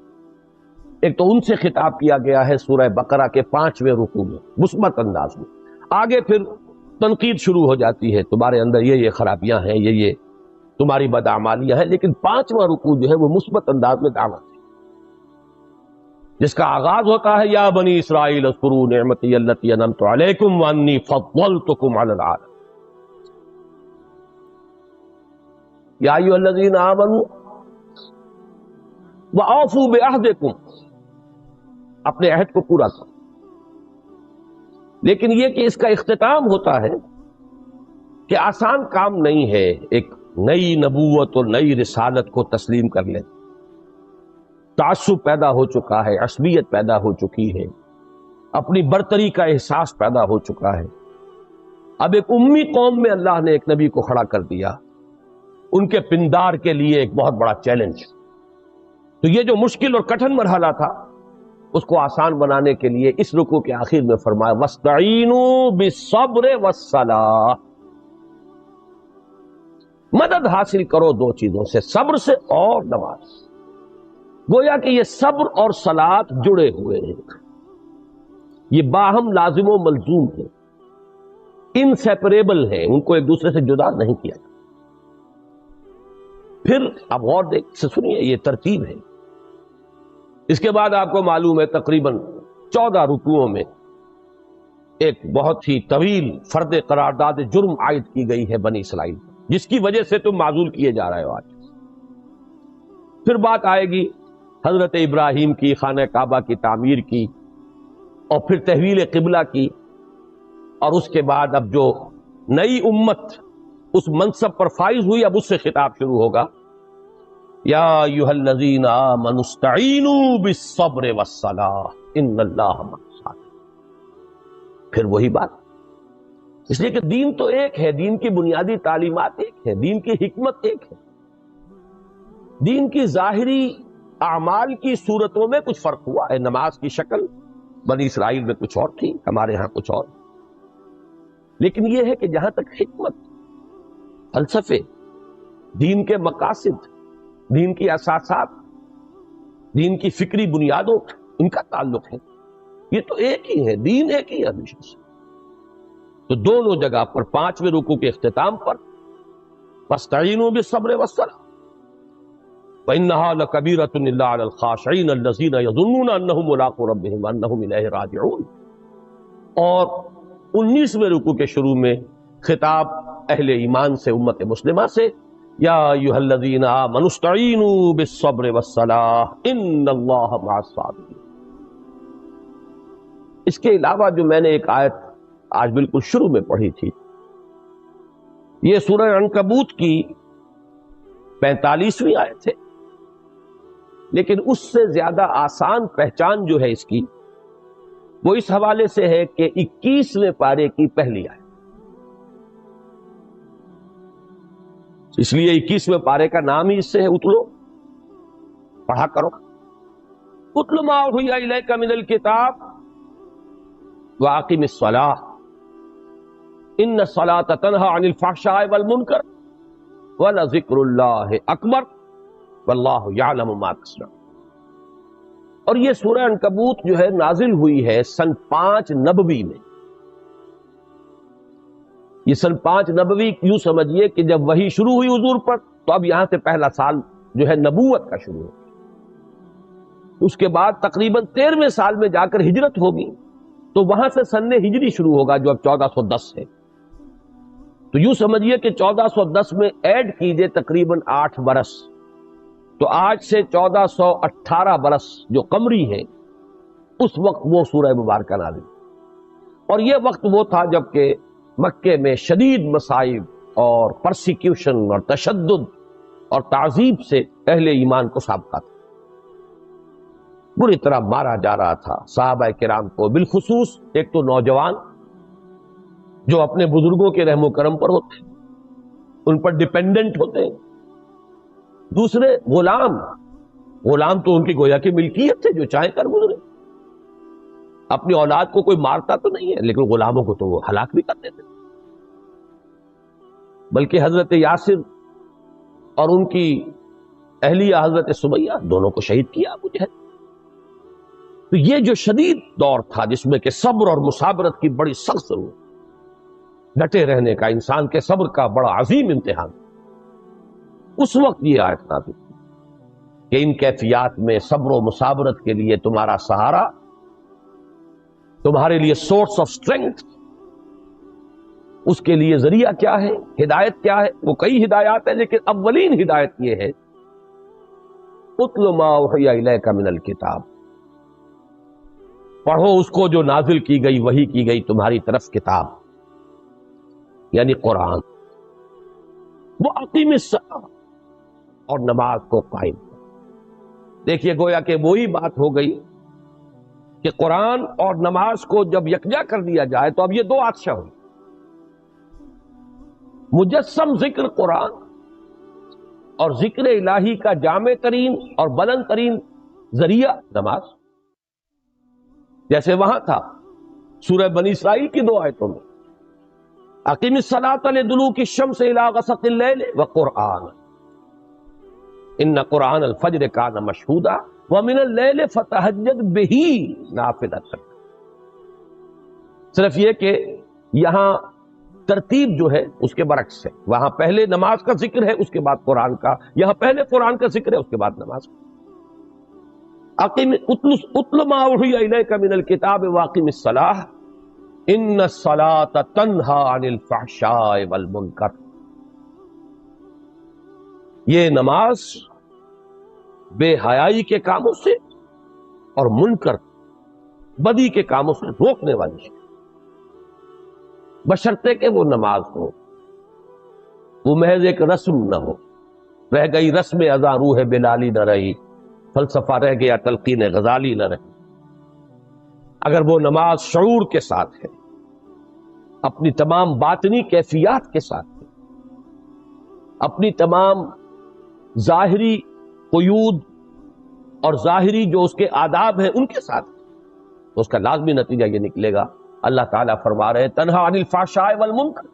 ایک تو ان سے خطاب کیا گیا ہے سورہ بقرہ کے 5ویں رکوع میں مثبت انداز میں. آگے پھر تنقید شروع ہو جاتی ہے، تمہارے اندر یہ خرابیاں ہیں، یہ تمہاری بدعمالیاں ہیں. لیکن 5واں رکوع جو ہے وہ مثبت انداز میں دعوت ہے، جس کا آغاز ہوتا ہے یا بنی اسرائیل اذکروا نعمتی التی انعمت علیکم وانی فضلتکم علی العالمین. یا ایھا الذین آمنوا واوفوا بعہدکم، اپنے عہد کو پورا کرو. لیکن یہ کہ اس کا اختتام ہوتا ہے کہ آسان کام نہیں ہے ایک نئی نبوت اور نئی رسالت کو تسلیم کر لیں. تعصب پیدا ہو چکا ہے، عصبیت پیدا ہو چکی ہے، اپنی برتری کا احساس پیدا ہو چکا ہے. اب ایک امی قوم میں اللہ نے ایک نبی کو کھڑا کر دیا، ان کے پندار کے لیے ایک بہت بڑا چیلنج. تو یہ جو مشکل اور کٹھن مرحلہ تھا اس کو آسان بنانے کے لیے اس رکوع کے آخر میں فرمایا وَاسْتَعِینُوا بِالصَّبْرِ وَالصَّلَاةِ. مدد حاصل کرو 2 چیزوں سے، صبر سے اور نماز. گویا کہ یہ صبر اور صلاۃ جڑے ہوئے ہیں، یہ باہم لازم و ملزوم ہیں، انسیپریبل ہیں، ان کو ایک دوسرے سے جدا نہیں کیا جاتا. پھر اب غور سے سنیے، یہ ترتیب ہے. اس کے بعد آپ کو معلوم ہے تقریباً 14 رکوعوں میں ایک بہت ہی طویل فرد قرارداد جرم عائد کی گئی ہے بنی اسرائیل، جس کی وجہ سے تم معزول کیے جا رہے ہو آج. پھر بات آئے گی حضرت ابراہیم کی، خانہ کعبہ کی تعمیر کی، اور پھر تحویل قبلہ کی. اور اس کے بعد اب جو نئی امت اس منصب پر فائز ہوئی، اب اس سے خطاب شروع ہوگا یا ایھا الذین آمنوا استعینوا بالصبر والصلاۃ ان اللہ مع الصابرین. پھر وہی بات، اس لیے کہ دین تو ایک ہے، دین کی بنیادی تعلیمات ایک ہے، دین کی حکمت ایک ہے. دین کی ظاہری اعمال کی صورتوں میں کچھ فرق ہوا ہے. نماز کی شکل بنی اسرائیل میں کچھ اور تھی، ہمارے ہاں کچھ اور. لیکن یہ ہے کہ جہاں تک حکمت، فلسفے، دین کے مقاصد، دین کی اساسات، دین کی فکری بنیادوں ان کا تعلق ہے، یہ تو ایک ہی ہے، دین ایک ہی ہے ہمیشہ سے۔ تو دونوں جگہ پر 5ویں رکوع کے اختتام پر فاستعینوا بالصبر والصلاۃ وانھا لکبیرۃ الا علی الخاشعین الذین یظنون انہم ملاقو ربہم وانہم الیہ راجعون، اور 19ویں رکوع کے شروع میں خطاب اہل ایمان سے، امت مسلمہ سے، یا ایھا الذین آمنوا استعینوا بالصبر والصلاۃ ان اللہ مع الصابرین۔ اس کے علاوہ جو میں نے ایک آیت آج بالکل شروع میں پڑھی تھی، یہ سورہ عنکبوت کی 45ویں آیت ہے، لیکن اس سے زیادہ آسان پہچان جو ہے اس کی، وہ اس حوالے سے ہے کہ 21ویں پارے کی پہلی آیت۔ اس لیے 21ویں پارے کا نام ہی اس سے ہے، اتلو، پڑھا کرو، اتل ما اوحی الیک من الکتاب واقم الصلاۃ ان الصلاۃ تنہی عن الفحشاء والمنکر ولذکر اللہ اکبر واللہ یعلم ما تصنعون۔ اور یہ سورہ عنکبوت جو ہے نازل ہوئی ہے سن 5 نبوی میں۔ یہ سن 5 نبوی یوں سمجھیے کہ جب وحی شروع ہوئی حضور پر، تو اب یہاں سے پہلا سال جو ہے نبوت کا شروع ہو۔ اس کے بعد تقریباً 13ویں سال میں جا کر ہجرت ہوگی، تو وہاں سے سن ہجری شروع ہوگا جو اب 1410 ہے۔ تو یوں سمجھیے کہ 1410 میں ایڈ کیجئے تقریباً 8 برس، تو آج سے 1418 برس جو قمری ہے، اس وقت وہ سورہ مبارکہ نازل۔ اور یہ وقت وہ تھا جب کہ مکے میں شدید مصائب اور پرسیکیوشن اور تشدد اور تعذیب سے اہل ایمان کو سابقہ تھا، بری طرح مارا جا رہا تھا صحابہ کرام کو، بالخصوص ایک تو نوجوان جو اپنے بزرگوں کے رحم و کرم پر ہوتے ہیں، ان پر ڈیپینڈنٹ ہوتے ہیں، دوسرے غلام تو ان کی گویا کی ملکیت تھے، جو چاہے کر گزرے، اپنی اولاد کو کوئی مارتا تو نہیں ہے، لیکن غلاموں کو تو وہ ہلاک بھی کر دیتے تھے۔ بلکہ حضرت یاسر اور ان کی اہلیہ حضرت سمیہ دونوں کو شہید کیا ابو جہل۔ تو یہ جو شدید دور تھا جس میں کہ صبر اور مصابرت کی بڑی سخت ضرورت، ڈٹے رہنے کا، انسان کے صبر کا بڑا عظیم امتحان، اس وقت یہ آیت نازل ہوئی کہ ان کیفیات میں صبر و مصابرت کے لیے تمہارا سہارا، تمہارے لیے سورس آف اسٹرینتھ، اس کے لیے ذریعہ کیا ہے، ہدایت کیا ہے؟ وہ کئی ہدایات ہیں، لیکن اولین ہدایت یہ ہے اتل ما اوحی الیک من الکتاب، پڑھو اس کو جو نازل کی گئی، وحی کی گئی تمہاری طرف کتاب، یعنی قرآن، وہ اقیم الصلاۃ، اور نماز کو قائم کرو۔ دیکھیے گویا کہ وہی بات ہو گئی کہ قرآن اور نماز کو جب یکجا کر دیا جائے تو اب یہ دو آتشاں ہوئی، مجسم ذکر قرآن اور ذکر الہی کا جامع ترین اور بلند ترین ذریعہ نماز۔ جیسے وہاں تھا سورہ بنی اسرائیل کی 2 آیتوں میں، اقیم الصلاۃ لدلوک الشمس الی غسق اللیل وقرآن ان قرآن الفجر کان مشہودا ومن اللیل فتہجد بہ نافلۃ۔ صرف یہ کہ یہاں ترتیب جو ہے اس کے برعکس ہے، وہاں پہلے نماز کا ذکر ہے، اس کے بعد قرآن کا، یہاں پہلے قرآن کا ذکر ہے، اس کے بعد نماز کا۔ اتل ما اوحی الیک من الکتاب واقم الصلاۃ ان الصلاۃ تنہی عن الفحشاء والمنکر۔ یہ نماز بے حیائی کے کاموں سے اور منکر بدی کے کاموں سے روکنے والی ہے، بشرطے کہ وہ نماز ہو، وہ محض ایک رسم نہ ہو، رہ گئی رسم اذاں روح بلالی نہ رہی، فلسفہ رہ گیا تلقین غزالی نہ رہی۔ اگر وہ نماز شعور کے ساتھ ہے، اپنی تمام باطنی کیفیات کے ساتھ ہے، اپنی تمام ظاہری قیود اور ظاہری جو اس کے آداب ہیں ان کے ساتھ ہے، تو اس کا لازمی نتیجہ یہ نکلے گا، اللہ تعالیٰ فرما رہے تنہا عن الفحشاء والمنکر،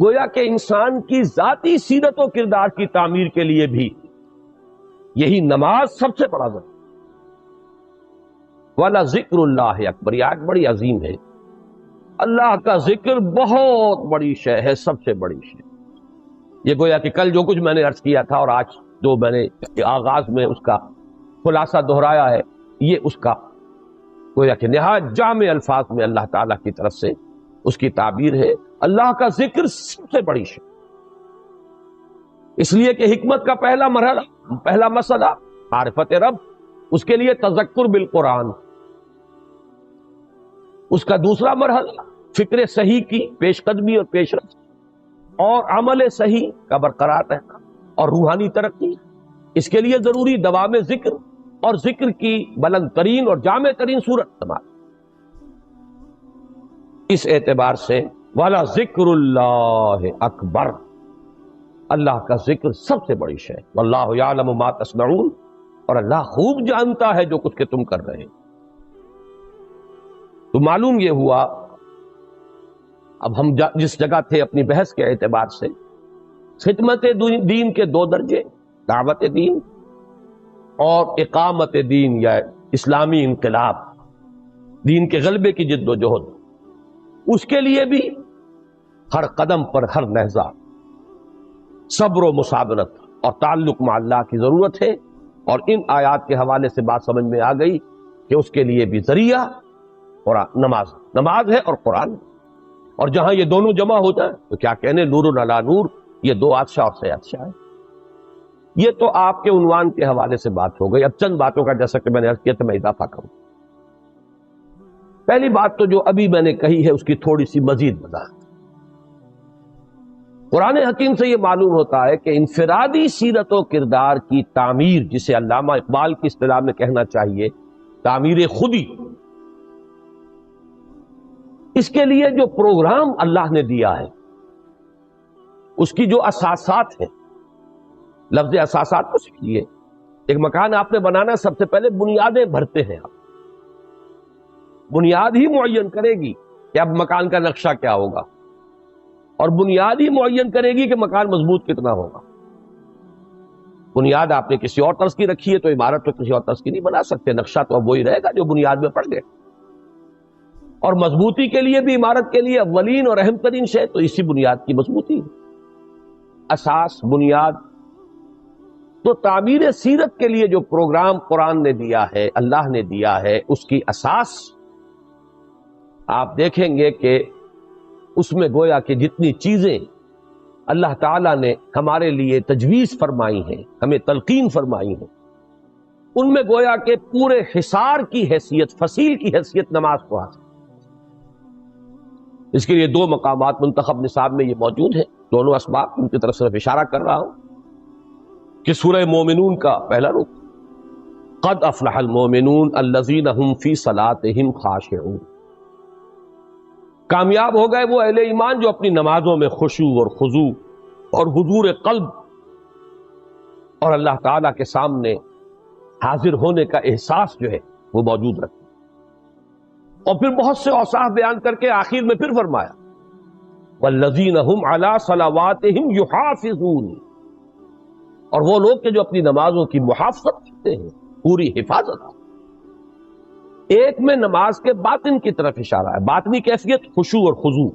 گویا کہ انسان کی ذاتی سیرت و کردار کی تعمیر کے لیے بھی یہی نماز سب سے بڑا ذریعہ۔ والا ذکر اللہ اکبر، یہ آیت بڑی عظیم ہے۔ اللہ کا ذکر بہت بڑی شے ہے، سب سے بڑی شے۔ یہ گویا کہ کل جو کچھ میں نے عرض کیا تھا اور آج جو میں نے آغاز میں اس کا خلاصہ دہرایا ہے، یہ اس کا گویا کہ نہایت جامع الفاظ میں اللہ تعالیٰ کی طرف سے اس کی تعبیر ہے۔ اللہ کا ذکر سب سے بڑی شے، اس لیے کہ حکمت کا پہلا مرحلہ، پہلا مسئلہ معرفت رب، اس کے لیے تذکر بالقرآن، اس کا دوسرا مرحلہ فکر صحیح کی پیش قدمی اور پیش رفت اور عمل صحیح کا برقرار رہنا اور روحانی ترقی، اس کے لیے ضروری دوام ذکر اور ذکر کی بلند ترین اور جامع ترین صورت نماز۔ اس اعتبار سے والا ذکر اللہ اکبر، اللہ کا ذکر سب سے بڑی شے۔ واللہ یعلم ما تصنعون، اور اللہ خوب جانتا ہے جو کچھ کہ تم کر رہے ہیں۔ تو معلوم یہ ہوا، اب ہم جس جگہ تھے اپنی بحث کے اعتبار سے، خدمت دین کے دو درجے، دعوت دین اور اقامت دین یا اسلامی انقلاب، دین کے غلبے کی جد و جہد، اس کے لیے بھی ہر قدم پر، ہر لحظہ صبر و مصابرت اور تعلق مع اللہ کی ضرورت ہے۔ اور ان آیات کے حوالے سے بات سمجھ میں آ گئی کہ اس کے لیے بھی ذریعہ قرآن، نماز ہے اور قرآن، اور جہاں یہ دونوں جمع ہو جائیں تو کیا کہنے، نور علی نور، یہ دو عطشہ اور سے عطشہ ہے۔ یہ تو آپ کے عنوان کے حوالے سے بات ہو گئی۔ اب چند باتوں کا جیسا کہ میں نے عرض کیا تھا میں اضافہ کروں۔ پہلی بات تو جو ابھی میں نے کہی ہے اس کی تھوڑی سی مزید وضاحت۔ قرآن حکیم سے یہ معلوم ہوتا ہے کہ انفرادی سیرت و کردار کی تعمیر، جسے علامہ اقبال کی اصطلاح میں کہنا چاہیے تعمیر خودی، اس کے لیے جو پروگرام اللہ نے دیا ہے، اس کی جو اساسات ہیں، لفظ اساسات کو سیکھیے۔ ایک مکان آپ نے بنانا، سب سے پہلے بنیادیں بھرتے ہیں آپ، بنیاد ہی معین کرے گی کہ اب مکان کا نقشہ کیا ہوگا، اور بنیاد ہی معین کرے گی کہ مکان مضبوط کتنا ہوگا۔ بنیاد آپ نے کسی اور طرز کی رکھی ہے تو عمارت تو کسی اور طرز کی نہیں بنا سکتے، نقشہ تو اب وہی رہے گا جو بنیاد میں پڑ گئے۔ اور مضبوطی کے لیے بھی، عمارت کے لیے اولین اور اہم ترین شے تو اسی بنیاد کی مضبوطی ہے، اساس، بنیاد۔ تو تعمیر سیرت کے لیے جو پروگرام قرآن نے دیا ہے، اللہ نے دیا ہے، اس کی اساس آپ دیکھیں گے کہ اس میں گویا کہ جتنی چیزیں اللہ تعالیٰ نے ہمارے لیے تجویز فرمائی ہیں، ہمیں تلقین فرمائی ہیں، ان میں گویا کہ پورے حصار کی حیثیت، فصیل کی حیثیت نماز کو حاصل۔ اس کے لیے دو مقامات منتخب نصاب میں یہ موجود ہیں، دونوں اسباب ان کی طرف صرف اشارہ کر رہا ہوں کہ سورہ مومنون کا پہلا رکن، قد افلح المومنون الذین هم فی صلاتهم خاشعون، کامیاب ہو گئے وہ اہل ایمان جو اپنی نمازوں میں خشوع اور خضوع اور حضور قلب اور اللہ تعالیٰ کے سامنے حاضر ہونے کا احساس جو ہے وہ موجود رکھتے۔ اور پھر بہت سے اوصاف بیان کر کے آخر میں پھر فرمایا والذین هم علی صلواتهم یحافظون، اور وہ لوگ کہ جو اپنی نمازوں کی محافظت کرتے ہیں، پوری حفاظت۔ ایک میں نماز کے باطن کی طرف اشارہ ہے، باطنی کیفیت خشوع اور خضوع،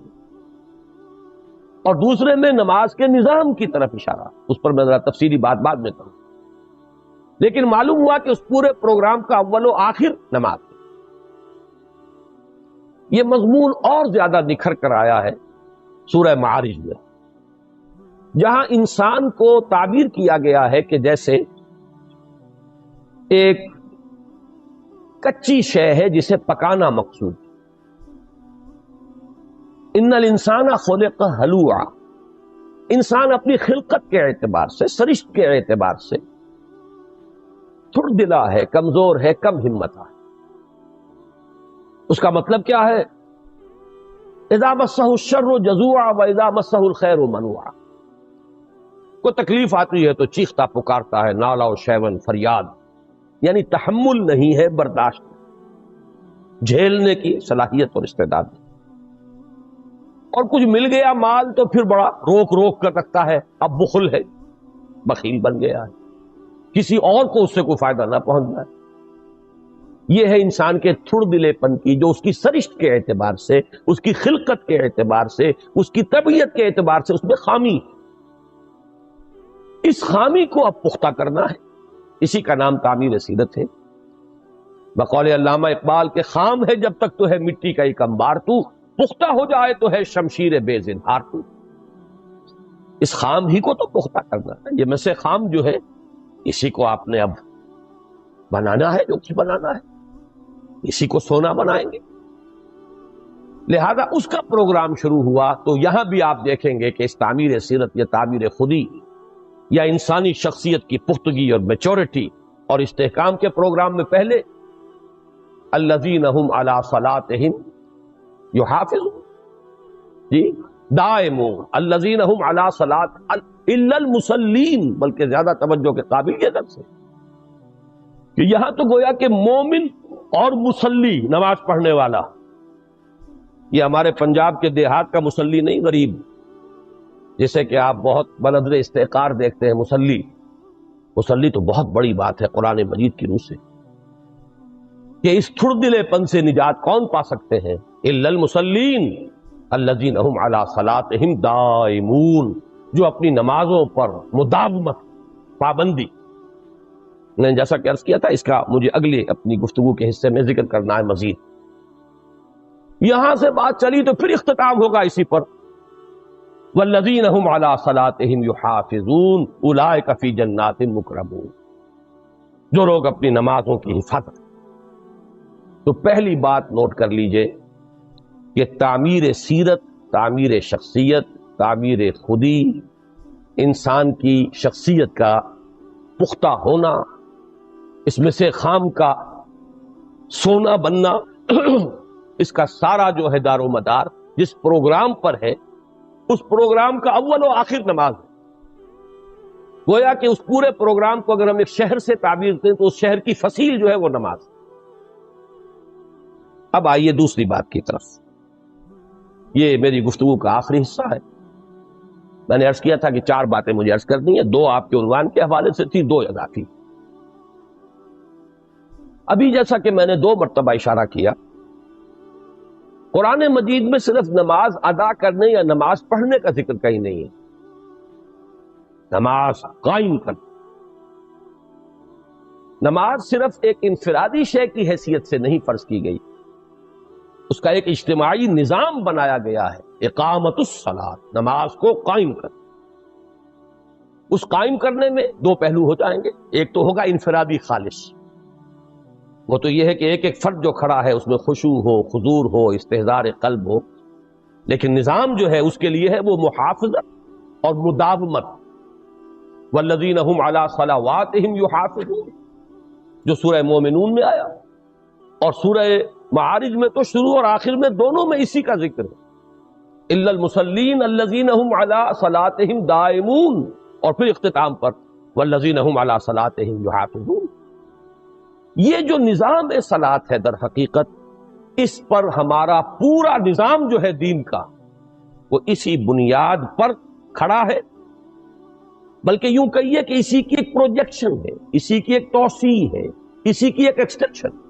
اور دوسرے میں نماز کے نظام کی طرف اشارہ، اس پر میں ذرا تفصیلی بات بعد میں کروں۔ لیکن معلوم ہوا کہ اس پورے پروگرام کا اول و آخر نماز۔ یہ مضمون اور زیادہ نکھر کر آیا ہے سورہ معارج میں، جہاں انسان کو تعبیر کیا گیا ہے کہ جیسے ایک کچی شے ہے جسے پکانا مقصود۔ ان الانسان خلق ہلوعا، انسان اپنی خلقت کے اعتبار سے، سرشت کے اعتبار سے تھوڑ دلا ہے، کمزور ہے، کم ہمت ہے۔ اس کا مطلب کیا ہے؟ اذا مسہ الشر جزوعا واذا مسہ الخیر منوعا، کو تکلیف آتی ہے تو چیختا پکارتا ہے، نالا و شیون، فریاد، یعنی تحمل نہیں ہے، برداشت، جھیلنے کی صلاحیت اور استعداد۔ اور کچھ مل گیا مال تو پھر بڑا روک روک کر رکھتا ہے، اب بخل ہے، بخیل بن گیا ہے، کسی اور کو اس سے کوئی فائدہ نہ پہنچنا ہے۔ یہ ہے انسان کے تھڑ دلے پن کی، جو اس کی سرشت کے اعتبار سے، اس کی خلقت کے اعتبار سے، اس کی طبیعت کے اعتبار سے اس میں خامی۔ اس خامی کو اب پختہ کرنا ہے، اسی کا نام تعمیر سیرت ہے۔ بقول علامہ اقبال کے خام ہے جب تک تو ہے مٹی کا ایک انبار تو، پختہ ہو جائے تو ہے شمشیر بے زنہار تو۔ اس خام ہی کو تو پختہ کرنا ہے۔ یہ میں سے خام جو ہے اسی کو آپ نے اب بنانا ہے، جو کچھ بنانا ہے اسی کو سونا بنائیں گے۔ لہذا اس کا پروگرام شروع ہوا تو یہاں بھی آپ دیکھیں گے کہ اس تعمیر سیرت یا تعمیر خودی یا انسانی شخصیت کی پختگی اور میچورٹی اور استحکام کے پروگرام میں پہلے الذین هم علی صلاتہم یحافظون، جی دائمون، الذین هم علی صلات الا المصلین، بلکہ زیادہ توجہ کے قابل یہ درس ہے کہ یہاں تو گویا کہ مومن اور مصلی، نماز پڑھنے والا، یہ ہمارے پنجاب کے دیہات کا مصلی نہیں، غریب جسے کہ آپ بہت بنظر استحقار دیکھتے ہیں، مصلی۔ مصلی تو بہت بڑی بات ہے قرآن مجید کی روح سے، کہ اس تھڑ دلے پن سے نجات کون پا سکتے ہیں؟ الا المصلین الذین هم علی صلاتہم دائمون، جو اپنی نمازوں پر مداومت، پابندی۔ میں نے جیسا کہ عرض کیا تھا، اس کا مجھے اگلے اپنی گفتگو کے حصے میں ذکر کرنا ہے مزید۔ یہاں سے بات چلی تو پھر اختتام ہوگا اسی پر، والذین هم علی صلاتہم یحافظون اولئک فی جنات مکرمون، جو لوگ اپنی نمازوں کی حفاظت۔ تو پہلی بات نوٹ کر لیجئے کہ تعمیر سیرت، تعمیر شخصیت، تعمیر خودی، انسان کی شخصیت کا پختہ ہونا، اس میں سے خام کا سونا بننا، اس کا سارا جو ہے دار و مدار جس پروگرام پر ہے، اس پروگرام کا اول و آخر نماز ہے۔ گویا کہ اس پورے پروگرام کو اگر ہم ایک شہر سے تعبیر کریں تو اس شہر کی فصیل جو ہے وہ نماز۔ اب آئیے دوسری بات کی طرف، یہ میری گفتگو کا آخری حصہ ہے۔ میں نے عرض کیا تھا کہ 4 باتیں مجھے عرض کرنی ہیں، 2 آپ کے عنوان کے حوالے سے تھی، 2 اضافی۔ ابھی جیسا کہ میں نے 2 مرتبہ اشارہ کیا، قرآن مجید میں صرف نماز ادا کرنے یا نماز پڑھنے کا ذکر کہیں نہیں ہے، نماز قائم کرنا۔ نماز صرف ایک انفرادی شے کی حیثیت سے نہیں فرض کی گئی، اس کا ایک اجتماعی نظام بنایا گیا ہے، اقامت الصلاۃ، نماز کو قائم کرنا۔ اس قائم کرنے میں 2 پہلو ہو جائیں گے، ایک تو ہوگا انفرادی خالص، وہ تو یہ ہے کہ ایک ایک فرد جو کھڑا ہے اس میں خشوع ہو، حضور ہو، استحضار قلب ہو، لیکن نظام جو ہے اس کے لیے ہے وہ محافظت اور مداومت۔ والذین هم علی صلواتہم یحافظون، جو سورہ مومنون میں آیا، اور سورہ معارج میں تو شروع اور آخر میں دونوں میں اسی کا ذکر ہے، الا المصلین الذین هم علی صلاتہم دائمون، اور پھر اختتام پر والذین هم علی صلاتہم یحافظون۔ یہ جو نظام صلاۃ ہے در حقیقت، اس پر ہمارا پورا نظام جو ہے دین کا، وہ اسی بنیاد پر کھڑا ہے، بلکہ یوں کہیے کہ اسی کی ایک پروجیکشن ہے، اسی کی ایک توسیع ہے، اسی کی ایک ایکسٹینشن۔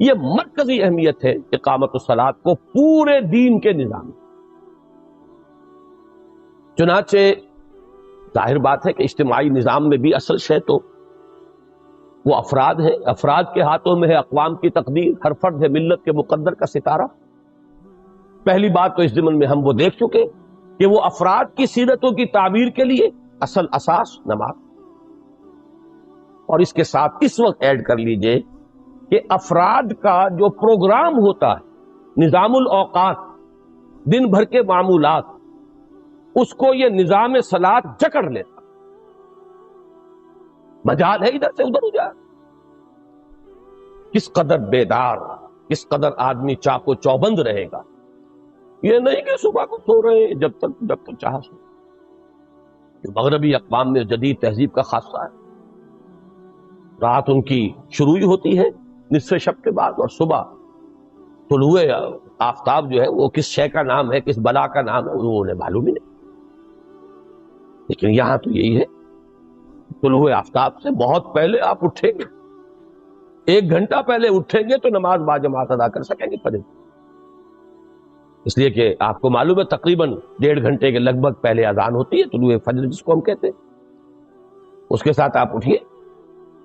یہ مرکزی اہمیت ہے اقامت الصلاۃ کو پورے دین کے نظام میں۔ چنانچہ ظاہر بات ہے کہ اجتماعی نظام میں بھی اصل شے تو وہ افراد ہیں، افراد کے ہاتھوں میں ہے اقوام کی تقدیر، ہر فرد ہے ملت کے مقدر کا ستارہ۔ پہلی بات تو اس ضمن میں ہم وہ دیکھ چکے کہ وہ افراد کی سیرتوں کی تعمیر کے لیے اصل اساس نماز، اور اس کے ساتھ اس وقت ایڈ کر لیجئے کہ افراد کا جو پروگرام ہوتا ہے، نظام الاوقات، دن بھر کے معمولات، اس کو یہ نظام صلاۃ جکڑ لیتا، مجال ہے ادھر سے ادھر ہو جائے۔ کس قدر بیدار، کس قدر آدمی چاق و چوبند رہے گا، یہ نہیں کہ صبح کو سو رہے ہیں جب تک چاہا سو۔ جو مغربی اقوام میں جدید تہذیب کا خاصہ ہے، رات ان کی شروع ہی ہوتی ہے نصف شب کے بعد، اور صبح طلوع آفتاب جو ہے وہ کس شے کا نام ہے، کس بلا کا نام ہے، وہ انہیں معلوم ہی نہیں. لیکن یہاں تو یہی ہے، طلوع آفتاب سے بہت پہلے آپ اٹھیں گے، 1 گھنٹہ پہلے اٹھیں گے تو نماز باجماعت ادا کر سکیں گے فجر. اس لیے کہ آپ کو معلوم ہے تقریباً 1.5 گھنٹے کے لگ بھگ پہلے اذان ہوتی ہے طلوع فجر جس کو ہم کہتے ہیں. اس کے ساتھ آپ اٹھیے،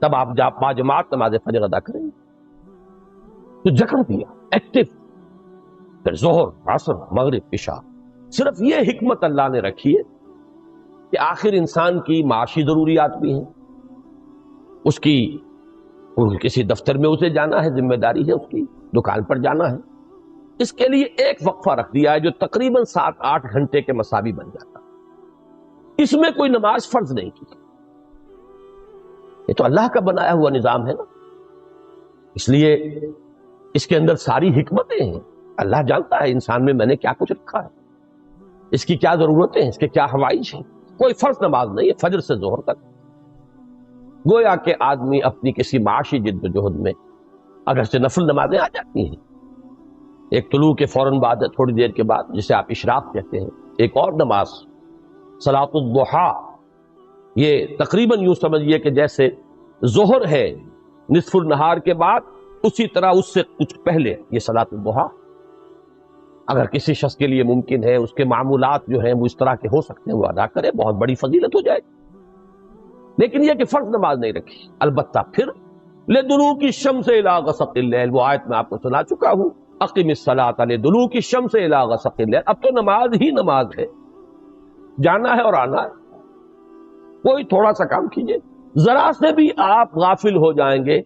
تب آپ باجماعت نماز فجر ادا کریں گے. تو جکڑ دیا ایکٹیو. پھر ظہر، عصر، مغرب، عشاء. صرف یہ حکمت اللہ نے رکھی ہے کہ آخر انسان کی معاشی ضروریات بھی ہیں، اس کی کسی دفتر میں اسے جانا ہے، ذمہ داری ہے، اس کی دکان پر جانا ہے. اس کے لیے ایک وقفہ رکھ دیا ہے جو تقریباً 7-8 گھنٹے کے مساوی بن جاتا. اس میں کوئی نماز فرض نہیں کی. یہ تو اللہ کا بنایا ہوا نظام ہے نا. اس لیے اس کے اندر ساری حکمتیں ہیں. اللہ جانتا ہے انسان میں میں نے کیا کچھ رکھا ہے، اس کی کیا ضرورتیں ہیں، اس کے کیا حوائج ہیں. کوئی فرض نماز نہیں ہے فجر سے ظہر تک. گویا کہ آدمی اپنی کسی معاشی جد و جہد میں اگرچہ نفل نمازیں آ جاتی ہیں، ایک طلوع کے فوراً بعد تھوڑی دیر کے بعد جسے آپ اشراق کہتے ہیں، ایک اور نماز صلاۃ الضحیٰ، یہ تقریباً یوں سمجھیے کہ جیسے ظہر ہے نصف النہار کے بعد، اسی طرح اس سے کچھ پہلے یہ صلاۃ الضحیٰ اگر کسی شخص کے لیے ممکن ہے، اس کے معمولات جو ہیں وہ اس طرح کے ہو سکتے ہیں، وہ ادا کرے، بہت بڑی فضیلت ہو جائے. لیکن یہ کہ فرض نماز نہیں رکھی. البتہ پھر لدلوک الشمس الی غسق اللیل، وہ آیت میں آپ کو سنا چکا ہوں، اقم الصلاۃ لدلوک الشمس الی غسق اللیل. اب تو نماز ہی نماز ہے، جانا ہے اور آنا ہے. کوئی تھوڑا سا کام کیجئے، ذرا سے بھی آپ غافل ہو جائیں گے